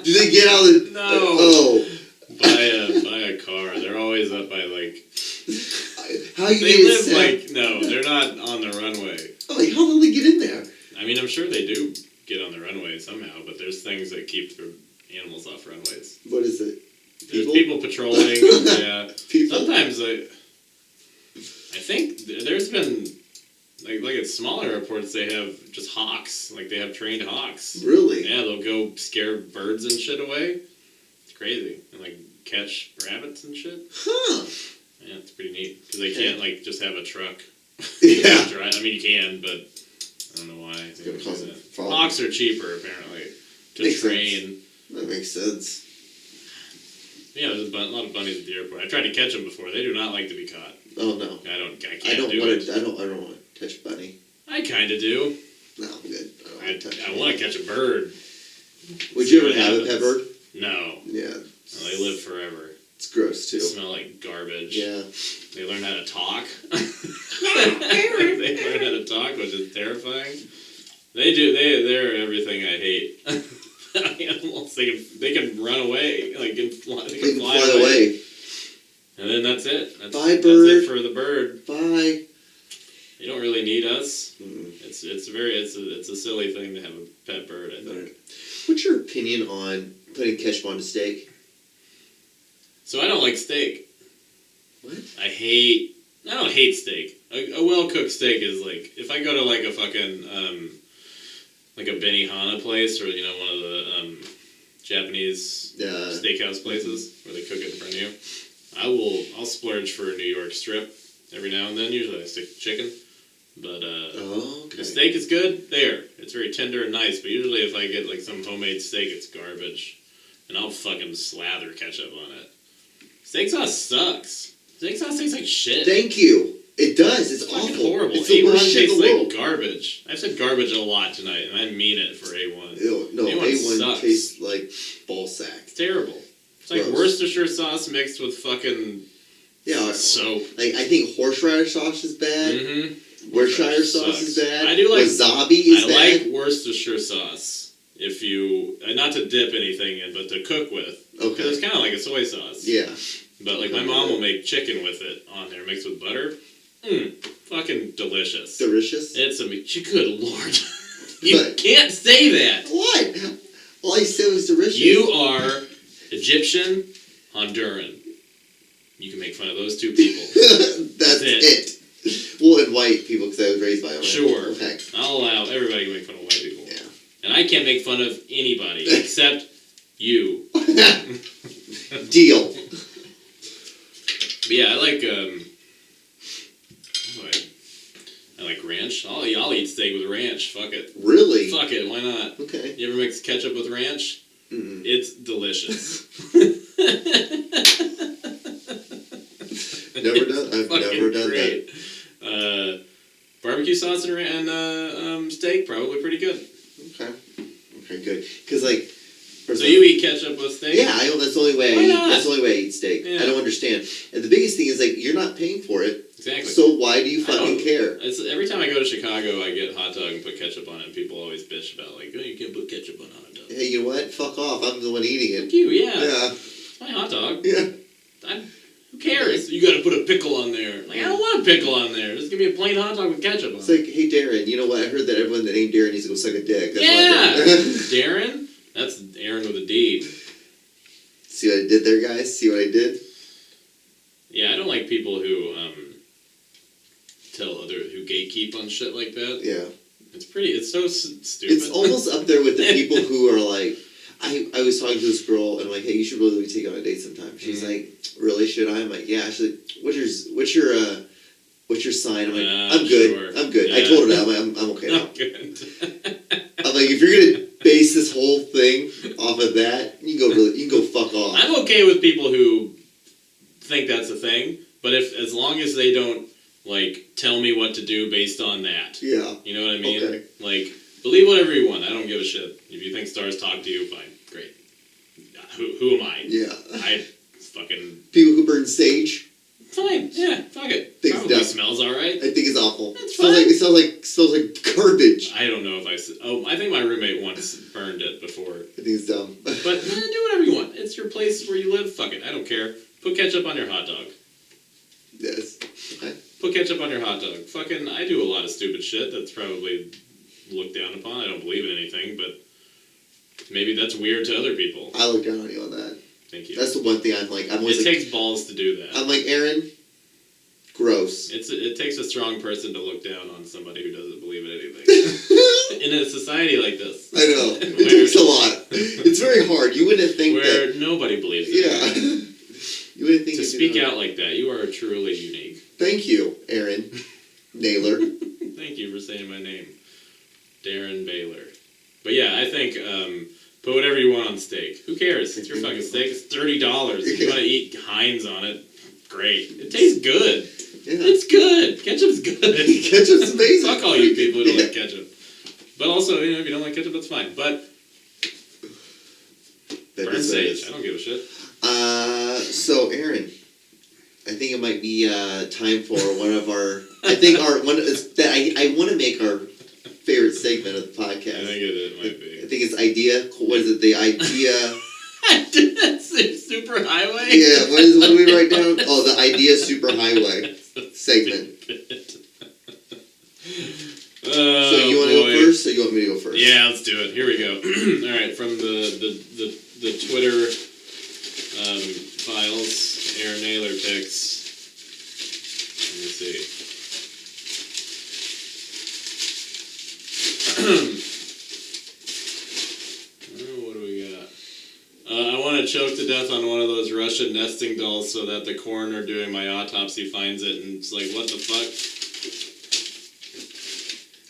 Do they get out of the... No. Oh. By a car. They're always up by like. How you They get live set? like no, they're not on the runway. Oh, like, how do they get in there? I mean, I'm sure they do get on the runway somehow, but there's things that keep the animals off runways. What is it? There's people patrolling. Yeah. People? Sometimes I think there's been like at smaller airports they have just hawks. Like they have trained hawks. Really? Yeah, they'll go scare birds and shit away. It's crazy. And like catch rabbits and shit. Huh. Yeah, it's pretty neat because they can't like just have a truck. Yeah. Drive. I mean, you can, but I don't know why. It's gonna cause a problem. Hawks are cheaper apparently to Makes train. That makes sense. Yeah, there's a lot of bunnies at the airport. I tried to catch them before. They do not like to be caught. Oh no. I can't I don't do want it. to. I don't want to touch a bunny. I kind of do. No, I'm good. I don't I, want to touch. I want to catch a bird. Would See you ever what have a happens. pet bird? No. Yeah. No, they live forever. It's gross too. They smell like garbage. Yeah. They learn how to talk. They learn how to talk, which is terrifying. They do. They're everything I hate. They can run away, like they They can can fly fly away. And then that's it. Bye, That's bird. it for the bird. Bye. You don't really need us. Mm-mm. It's a silly thing to have a pet bird, I think. What's your opinion on putting ketchup on a steak? So I don't like steak. What? I don't hate steak. A well cooked steak is like, if I go to like a fucking like a Benihana place, or one of the Japanese steakhouse places where they cook it in front of you, I'll splurge for a New York strip every now and then. Usually I stick to chicken, but okay. the steak is good. It's very tender and nice. But usually if I get like some homemade steak, it's garbage, and I'll fucking slather ketchup on it. Steak sauce sucks. Steak sauce tastes like shit. Thank you. It does. It's fucking awful. horrible. It's the A1 worst shit in tastes the like world. garbage. I've said garbage a lot tonight, and I mean it for A1. Ew, no, A1 A1 sucks. tastes like ball sack. It's terrible. It's like Gross. Worcestershire sauce mixed with fucking soap. Like, I think horseradish sauce is bad. Mm-hmm. Worcestershire sauce is bad. I do like wasabi is I bad. like Worcestershire sauce. If you not to dip anything in, but to cook with. Okay. Because it's kind of like a soy sauce. Yeah. But like my mom will make chicken with it on there, mixed with butter. Fucking delicious. Delicious. It's good lord. You But- can't say that. What? All I said was delicious. You are Egyptian, Honduran. You can make fun of those two people. That's it. Well, and white people, because I was raised by them. Right? Sure. Okay. I'll allow everybody to make fun of white people. Yeah. And I can't make fun of anybody except you. Deal. But yeah, I like I like ranch. I'll eat steak with ranch. Fuck it. Really? Fuck it. Why not? Okay. You ever mix ketchup with ranch? Mm-mm. It's delicious. Never done. I've never done great. That. Barbecue sauce and steak, probably pretty good. Okay. Okay, good. Because like. So you eat ketchup with steak? Yeah, I know that's the only way. Why not? That's the only way I eat steak. Yeah. I don't understand. And the biggest thing is like you're not paying for it. Exactly. So why do you fucking care? Every time I go to Chicago, I get hot dog and put ketchup on it, and people always bitch about like, oh, you can't put ketchup on a hot dog. Hey, you know what? Fuck off. I'm the one eating it. Fuck you, yeah. Yeah. It's my hot dog. Yeah. Who cares? You gotta put a pickle on there. Like, I don't want a pickle on there. Just give me a plain hot dog with ketchup on it. It's like, hey Darren, you know what? I heard that everyone that ain't Darren needs to go suck a dick. That's Yeah! why Darren? That's Aaron with a D. See what I did there, guys? See what I did? Yeah, I don't like people who who gatekeep on shit like that. Yeah. It's so stupid. It's almost up there with the people who are like, I was talking to this girl and I'm like, hey, you should really let me take you on a date sometime. She's like, really? Should I? I'm like, yeah. She's like, what's your sign? I'm like, I'm good. Sure. I'm good. Yeah. I told her that. I'm like, I'm okay now. Not good. I'm like, if you're gonna base this whole thing off of that, you can go fuck off. I'm okay with people who think that's a thing, but as long as they don't like tell me what to do based on that. Yeah. You know what I mean? Okay. Like, believe whatever you want. I don't give a shit. If you think stars talk to you, fine, great. Who am I? Yeah. I fucking People who burn sage. fine. Yeah, fuck it. Things Probably dumb. smells all right. I think it's awful. It's It smells like garbage. I don't know if I think my roommate once burned it before. I think it's dumb. But do whatever you want. It's your place where you live. Fuck it. I don't care. Put ketchup on your hot dog. Yes. Okay. Put ketchup on your hot dog. Fucking, I do a lot of stupid shit that's probably looked down upon. I don't believe in anything, but maybe that's weird to other people. I look down on you on that. Thank you. That's the one thing I'm like. I'm always It like, takes balls to do that. I'm like, Aaron, gross. It takes a strong person to look down on somebody who doesn't believe in anything. In a society like this. I know. It takes a lot. It's very hard. You wouldn't think where that. nobody believes in Yeah. anything. You wouldn't think To you speak could- out like that, you are truly unique. Thank you, Aaron Naylor. Thank you for saying my name. Darren Baylor. But yeah, I think put whatever you want on steak. Who cares? It's your fucking steak. It's $30. If you want to eat Heinz on it, great. It tastes good. Yeah. It's good. Ketchup's good. Ketchup's amazing. Fuck all you people who don't like ketchup. But also, if you don't like ketchup, that's fine. But That burn is what it sage. is. I don't give a shit. So Aaron, I think it might be time for one of our. I think I want to make our favorite segment of the I podcast. think it might be. I think it's idea. What is it? The idea. Super highway? Yeah. What do we write down? Oh, the idea superhighway segment. So you want to go first, or you want me to go first? Yeah, let's do it. Here we go. All right, from the Twitter files, Aaron Naylor picks. Let me see. What do we got? I want to choke to death on one of those Russian nesting dolls so that the coroner doing my autopsy finds it and it's like, what the fuck?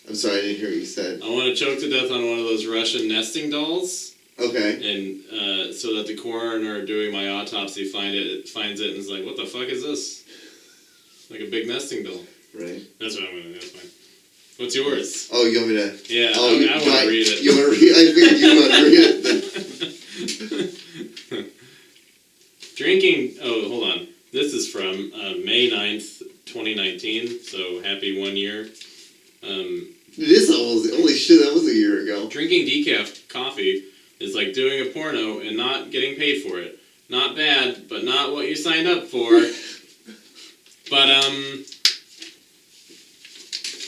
I'm sorry, I didn't hear what you said. I want to choke to death on one of those Russian nesting dolls. Okay. And so that the coroner doing my autopsy finds it and is like, what the fuck is this? Like a big nesting doll. Right. That's what I'm gonna do. That's fine. What's yours? Oh, you want me to? Yeah, Oh, I want to read it. You want to read? I figured you want to read it. Drinking. Oh, hold on. This is from May 9th, 2019. So happy 1 year. This almost. Holy shit! That was a year ago. Drinking decaf coffee is like doing a porno and not getting paid for it. Not bad, but not what you signed up for. But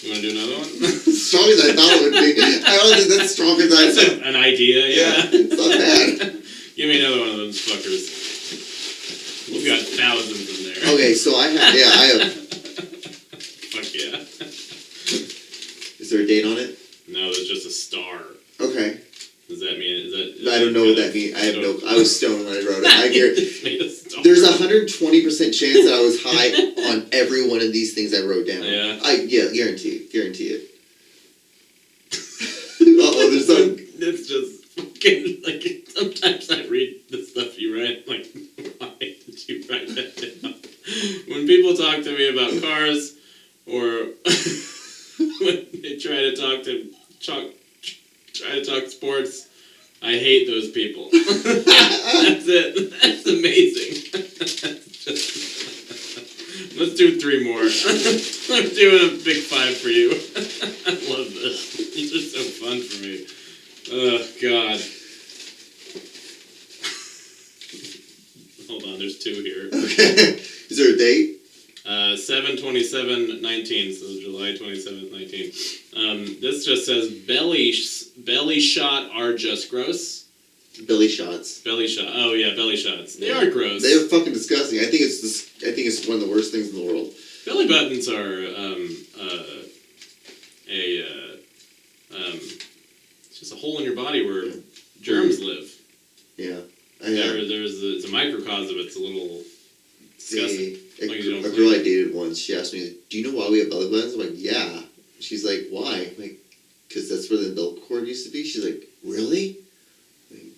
you want to do another one? Strong as I thought it would be. I don't think that's strong as I thought. An idea, yeah. It's not bad. Give me another one of those fuckers. We've got thousands in there. Okay, so I have. Fuck yeah. Is there a date on it? No, there's just a star. Okay. Does that mean? I don't know what that means. I have no. I was stoned when I wrote it. I Just made a star. There's 120% chance that I was high on every one of these things I wrote down. Yeah. Guarantee it. Uh-oh, there's some. It's just fucking like sometimes I read the stuff you write. Like, why did you write that down? When people talk to me about cars, or when they try to talk sports, I hate those people. That's it. That's amazing. Let's do 3 more. I'm doing a big 5 for you. I love this. These are so fun for me. Oh, God. Hold on, there's 2 here. Okay. Is there a date? 7/27/19, so July 27th, 19. This just says belly shot are just gross. Belly shots. Belly shot. Oh yeah, belly shots. They are gross. They are fucking disgusting. I think it's one of the worst things in the world. Belly buttons are it's just a hole in your body where germs live. Yeah. It's a microcosm. It's a little disgusting. A girl I dated once, she asked me, "Do you know why we have belly buttons?" I'm like, "Yeah." She's like, "Why?" I'm like, "Because that's where the umbilical cord used to be." She's like, "Really?" I'm like,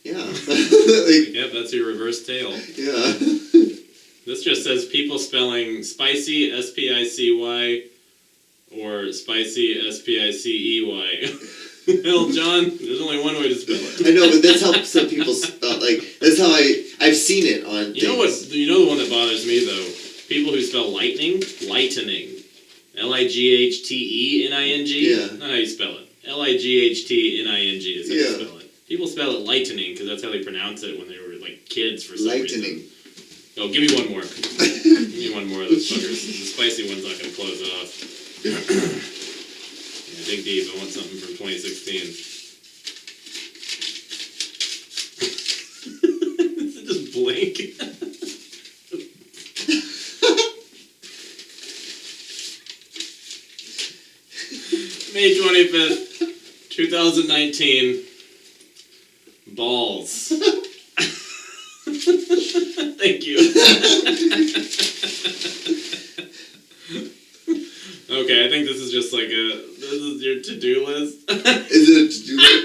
yeah. Like, Yep, that's your reverse tail. yeah. This just says people spelling spicy SPICY or spicy SPICEY. Well, John, there's only one way to spell it. I know, but that's how some people spell. Like, that's how I've seen it on. You know what? You know the one that bothers me though. People who spell lightning. LIGHTENING. Yeah. Not how you spell it. LIGHTNING is how you Yeah. spell it. People spell it lightening because that's how they pronounce it when they were like kids for some lightning. reason. Oh, give me one more. Give me one more of those fuckers. The spicy one's not gonna close it off. Yeah, dig deep. I want something from 2016. Is it just blank? May 25th, 2019. Balls. Thank you. Okay, I think this is just like this is your to-do list. Is it a to-do list?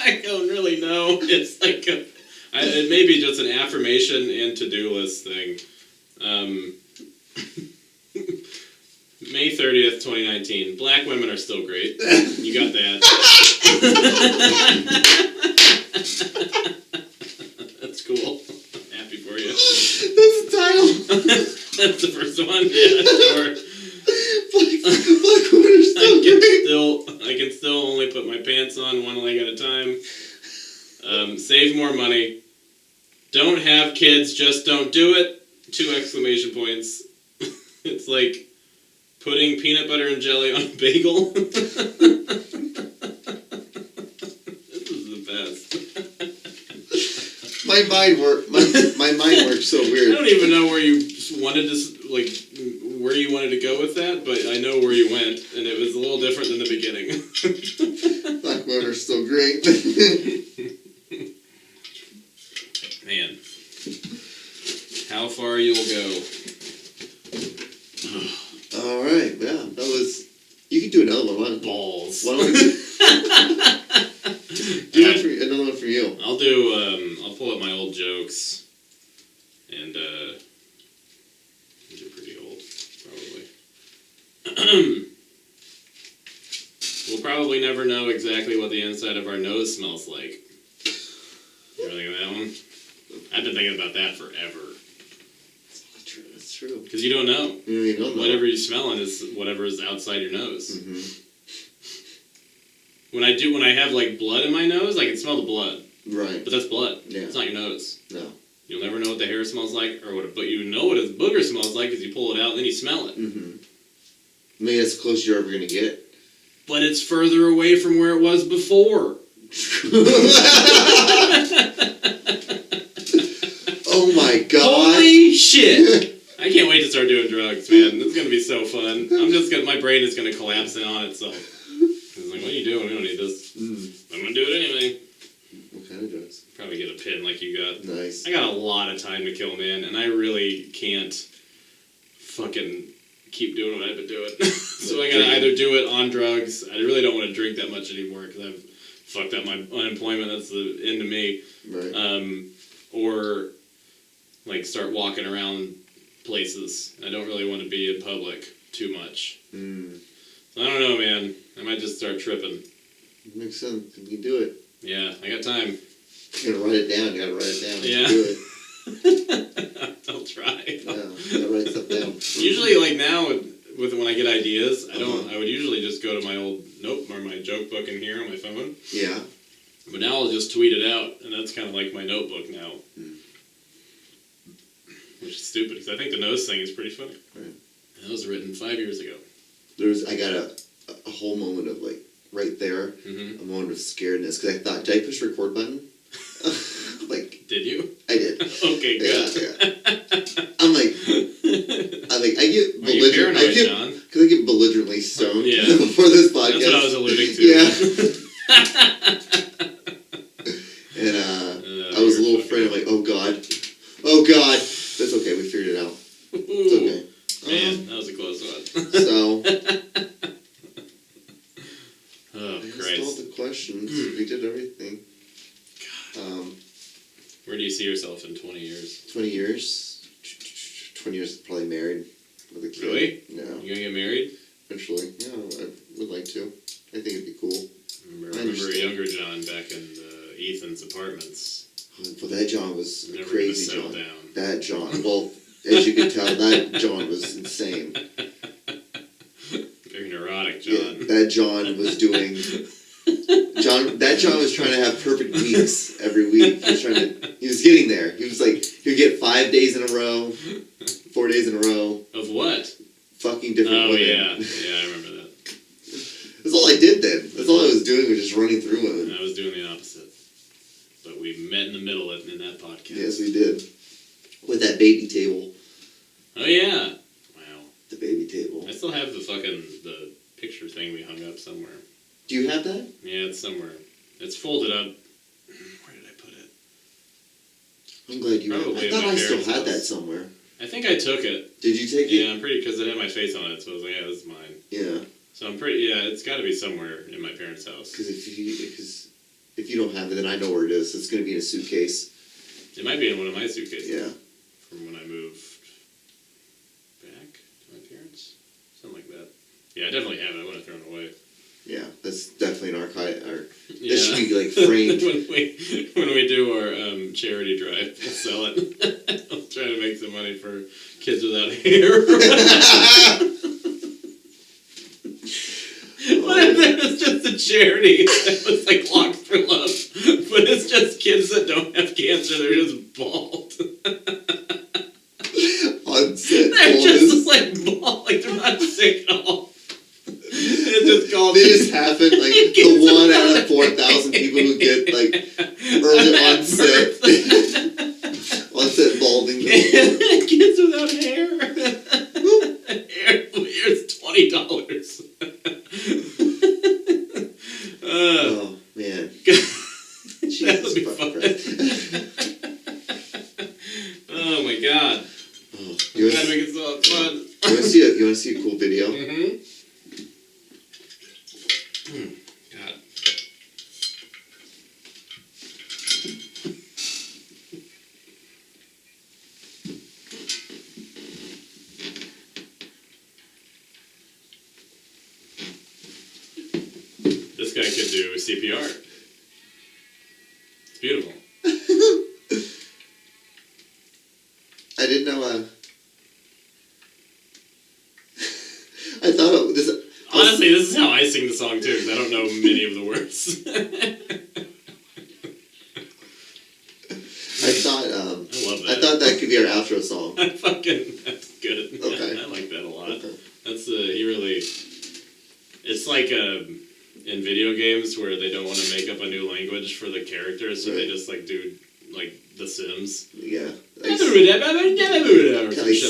I don't really know. It's like it may be just an affirmation and to-do list thing. May 30th, 2019. Black women are still great. You got that. That's cool. I'm happy for you. That's the title. That's the first one? Yeah, sure. Black women are still great. pants on one leg at a time. Save more money. Don't have kids, just don't do it. 2 exclamation points. It's like putting peanut butter and jelly on a bagel. This is the best. My mind works so I weird. don't even know where you wanted to, where you wanted to go with that, but I know where you went, and it was a little different than the beginning. Black motor's so great. Man. How far you'll go. Alright, yeah, that was... You could do another one. Balls. Why don't we do another one for you? I'll do, I'll pull up my old jokes, and, these are pretty old, probably. We'll probably never know exactly what the inside of our nose smells like. You ever think of that one? I've been thinking about that forever. That's true. Because you don't know. You don't know. Whatever you're smelling is whatever is outside your nose. Mm-hmm. When I have like blood in my nose, I can smell the blood. Right. But that's blood. Yeah. It's not your nose. No. You'll never know what the hair smells like, but you know what a booger smells like because you pull it out and then you smell it. Mm-hmm. Maybe that's the closest you're ever gonna get. But it's further away from where it was before. Oh my god. Holy shit! I can't wait to start doing drugs, man. This is gonna be so fun. My brain is gonna collapse in on itself. It's like, what are you doing? We don't need this. I'm gonna do it anyway. What kind of drugs? Probably get a pin like you got. Nice. I got a lot of time to kill, man, and I really can't fucking keep doing what I've been doing. So I gotta either do it on drugs. I really don't want to drink that much anymore because I've fucked up my unemployment. That's the end of me. Right. Or like start walking around places. I don't really want to be in public too much. So I don't know, man. I might just start tripping. Makes sense. You can do it. Yeah, I got time. You gotta write it down. You gotta write it down. Yeah. Do it. I'll try. Yeah. You gotta write stuff down. Usually, like now, with when I get ideas, I would usually just go to my old my joke book in here on my phone. Yeah. But now I'll just tweet it out, and that's kind of like my notebook now. Which is stupid, because I think the nose thing is pretty funny. Right. And that was written 5 years ago. I got a whole moment of like, right there, a moment of scaredness, because I thought, did I push the record button? Like, did you? I did. Okay, good. Yeah. I'm like, I get belligerent. Are you paranoid, John? Because I get belligerently stoned Yeah. before this podcast. That's what I was alluding to. Yeah. And I was a little afraid. I'm like, oh god. That's okay. We figured it out. It's okay. Man, that was a close one. So. Oh, I Christ. asked all the questions. We did everything. Where do you see yourself in 20 years? 20 years. 20 years probably married with a kid. Really? No. You gonna get married? Eventually. Yeah, I would like to. I think it'd be cool. I remember younger John back in Ethan's apartments. Well, that John was a Never crazy gonna John. settle down. That John. Well, as you can tell, that John was insane. Very neurotic, John. Yeah, that John was doing. That John was trying to have perfect weeks every week. He was getting there. He was like, he would get 5 days in a row, 4 days in a row. Of what? Fucking different women. Yeah, I remember that. That's all I did then. That's all I was doing was just running through women. I was doing the opposite. But we met in the middle in that podcast. Yes, we did. With that baby table. Oh, yeah. Wow. The baby table. I still have the picture thing we hung up somewhere. Do you have that? Yeah, it's somewhere. It's folded up. Where did I put it? I'm glad you Probably I in thought my I still parents' had house. that somewhere. I think I took it. Did you take it? Yeah, I'm pretty, because it had my face on it, so I was like, yeah, this is mine. Yeah. So I'm pretty, yeah, it's got to be somewhere in my parents' house. Because if you don't have it, then I know where it is. It's going to be in a suitcase. It might be in one of my suitcases. Yeah. From when I moved back to my parents. Something like that. Yeah, I definitely have it. I wouldn't have thrown it away. Yeah, that's definitely an archive. Yeah. This should be like framed. when we do our charity drive, we'll sell it. I'll try to make some money for kids without hair. What if it was just a charity that was like Locks for Love, but it's just kids that don't have cancer. They're just bald. Onset They're baldness. just like bald. Like they're not sick at all. It's just called. They just happen like the 1 out of 4,000 people who get like early onset balding. Kids without hair. Hair's $20. Oh man. That would be fun. Oh my god. Oh, You gotta make it so fun. You wanna see a cool video? Mm-hmm. God. This guy could do CPR. It's beautiful. I didn't know. I thought this. Honestly, this is how I sing the song too, because I don't know many of the words. I thought. I love that. I thought that could be our outro song. That's good. Okay. I like that a lot. Okay. That's he really. It's like in video games where they don't want to make up a new language for the characters, so they just like do like The Sims. Yeah. Or some shit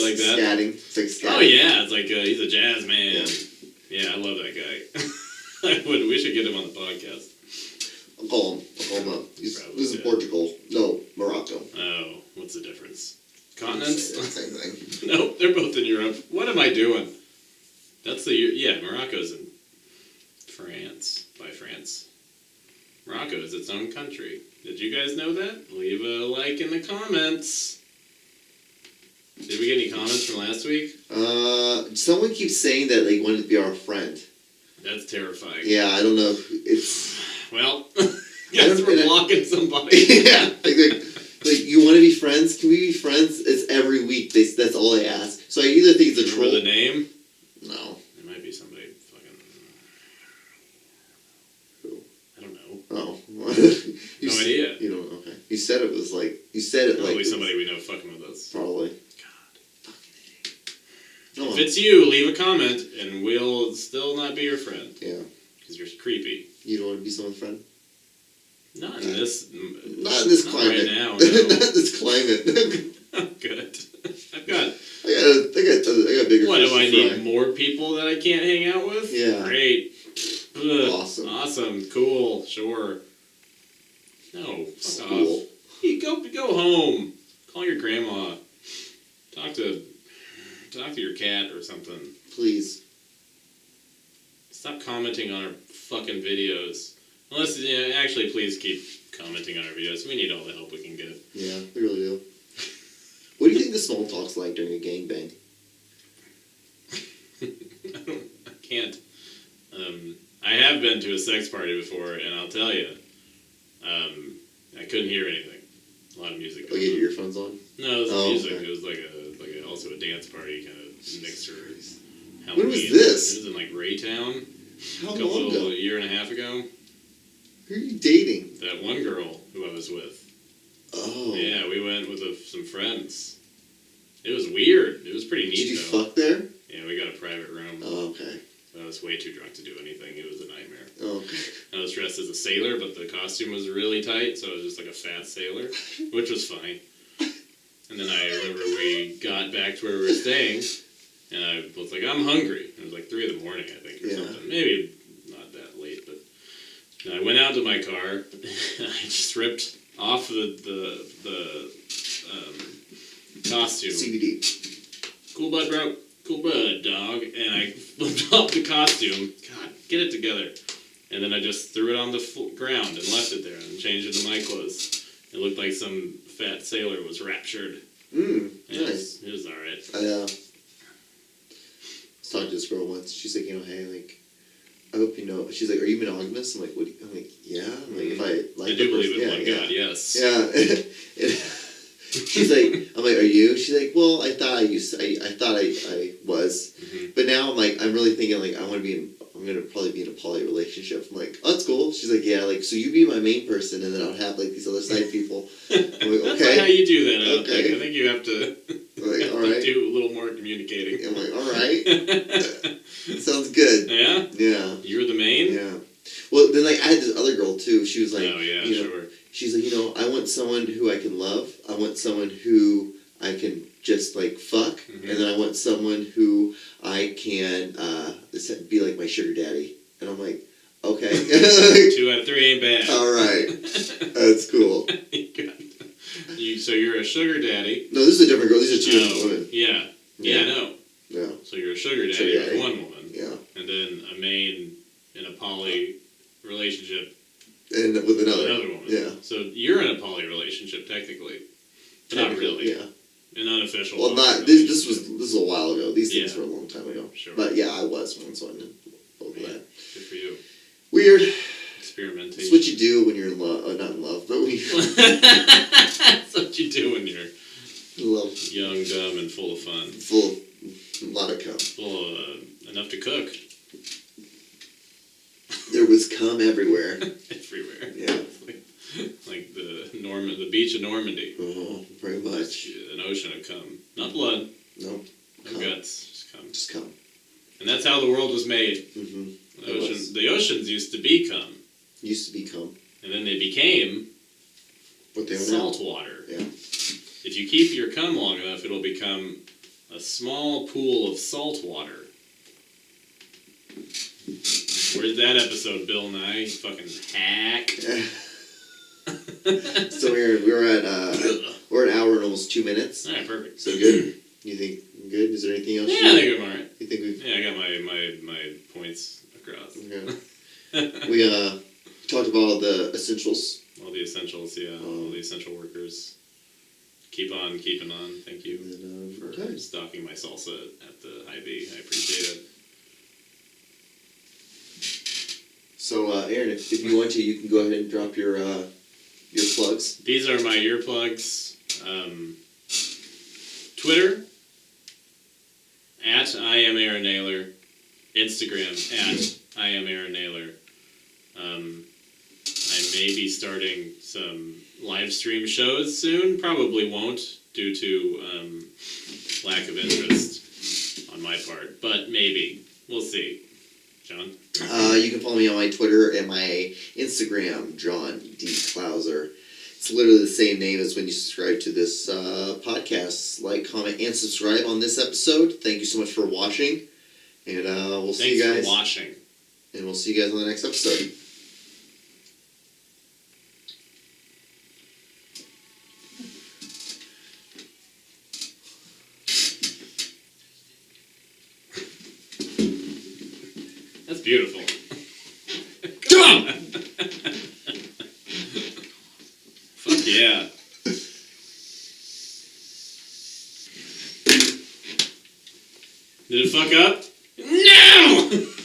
like that. Scatting. It's like scatting. Oh yeah, it's like he's a jazz man. Yeah, I love that guy. We should get him on the podcast. I'll call him up. He's in Portugal. No, Morocco. Oh, what's the difference? Continents? Same thing. Nope, they're both in Europe. What am I doing? That's Morocco's in France. By France. Morocco is its own country. Did you guys know that? Leave a like in the comments. Did we get any comments from last week? Someone keeps saying that they wanted to be our friend. That's terrifying. Yeah, I don't know. It's. Well, guess we're blocking somebody. Yeah, like you want to be friends? Can we be friends? It's every week. That's all they ask. So I either think it's a troll. Remember the name? No. It might be somebody fucking. Who? I don't know. Oh. No idea. You don't. Okay. You said it was like. You said it Probably like. somebody we know fucking with us. Probably. If it's you, leave a comment, and we'll still not be your friend. Yeah. Because you're creepy. You don't want to be someone's friend? Not in this... Not in this climate. Right now, no. Not in this climate. Good. I got bigger what, fish do I to need fry. more people that I can't hang out with? Yeah. Great. Ugh. Awesome. Cool. Sure. No. Fuck Cool. off. You go home. Call your grandma. Talk to your cat or something. Please. Stop commenting on our fucking videos. Unless, actually, please keep commenting on our videos. We need all the help we can get. Yeah, we really do. What do you think the small talk's like during a gangbang? I can't. I have been to a sex party before, and I'll tell you, I couldn't hear anything. A lot of music. Oh, you had your earphones on? No, it was music. Okay. It was also a dance party kind of mixer. When was this? It was in like Raytown. How A long year and a half ago. Who are you dating? That one girl who I was with. Oh. Yeah, we went with some friends. It was weird. It was pretty neat, Did you though. fuck there? Yeah, we got a private room. Oh, okay. I was way too drunk to do anything. It was a nightmare. Oh, okay. I was dressed as a sailor, but the costume was really tight, so I was just like a fat sailor, which was fine. And then I remember we got back to where we were staying, and I was like, I'm hungry. It was like 3 a.m, I think, or something. Maybe not that late, but and I went out to my car, and I just ripped off the costume. CBD. Cool bud, bro. Cool bud, dog. And I flipped off the costume. God, get it together. And then I just threw it on the ground and left it there and changed into my clothes. It looked like some fat sailor was raptured. Nice. It was alright. I was talking to this girl once. She's like, hey, like, I hope you know. She's like, are you monogamous? I'm like, what? I'm like, yeah. I'm like, if I like. I do believe in one God. Yes. Yeah. She's like, I'm like, are you? She's like, well, I thought I was, but now I'm like, I'm really thinking like, I want to be in a I'm gonna probably be in a poly relationship. I'm like, oh, that's cool. She's like, yeah, like, so you be my main person, and then I'll have like these other side people. I'm like, That's okay. not how you do that. I don't Okay. think. I think you have to, I'm like, all right. do a little more communicating. I'm like, all right. Sounds good. Yeah? Yeah. You were the main? Yeah. Well, then like I had this other girl too. She was like, oh yeah, you know, sure. she's like, I want someone who I can love. I want someone who I can just like fuck, and then I want someone who I can be like my sugar daddy. And I'm like, okay. 2 out of 3 ain't bad. All right, that's cool. So you're a sugar daddy. No, this is a different girl. These are 2 different women. Yeah. Yeah, no. Yeah. So you're a sugar daddy Sugar daddy. with one woman. Yeah. And then a main in a poly relationship And with another woman. Yeah. So you're in a poly relationship technically. But not really. Yeah. An unofficial. Well, poly not this. relationship. This was a while ago. These things Yeah. were a long time ago. Sure. But yeah, I was one, so I knew both of that. Good for you. Weird. Experimentation. It's what you do when you're in love. Not in love, but when you're That's what you do when you're in love. young, dumb, and full of fun. Full, a lot of cum. Full of enough to cook. There was cum everywhere. Everywhere. Yeah. Like the beach of Normandy. Oh, very much. An ocean of cum. Not blood. Nope. No Cum. guts. Just cum. Just cum. And that's how the world was made. Mm-hmm. The oceans used to be cum. Used to be cum. And then they became What they are now. salt water. Yeah. If you keep your cum long enough, it'll become a small pool of salt water. Where's that episode, Bill Nye? You fucking hack. So we're an hour and almost 2 minutes. Alright, perfect. So good. You think good? Is there anything else? Yeah, I think I'm alright. You think we've? Yeah, I got my points across. Okay. We talked about all the essentials. All the essentials, yeah. All the essential workers. Keep on keeping on. Thank you for stocking my salsa at the Hy-Vee. I appreciate it. So, Aaron, if you want to, you can go ahead and drop your plugs. These are my earplugs. Twitter, at I am Aaron Naylor. Instagram, at I am Aaron Naylor. I may be starting some live stream shows soon. Probably won't, due to lack of interest on my part. But maybe. We'll see. John? You can follow me on my Twitter and my Instagram, John D. Klauser. It's literally the same name as when you subscribe to this podcast. Like, comment, and subscribe on this episode. Thank you so much for watching. And we'll see you guys. Thanks for watching. And we'll see you guys on the next episode. That's beautiful. Come on! Fuck yeah. Did it fuck up? No!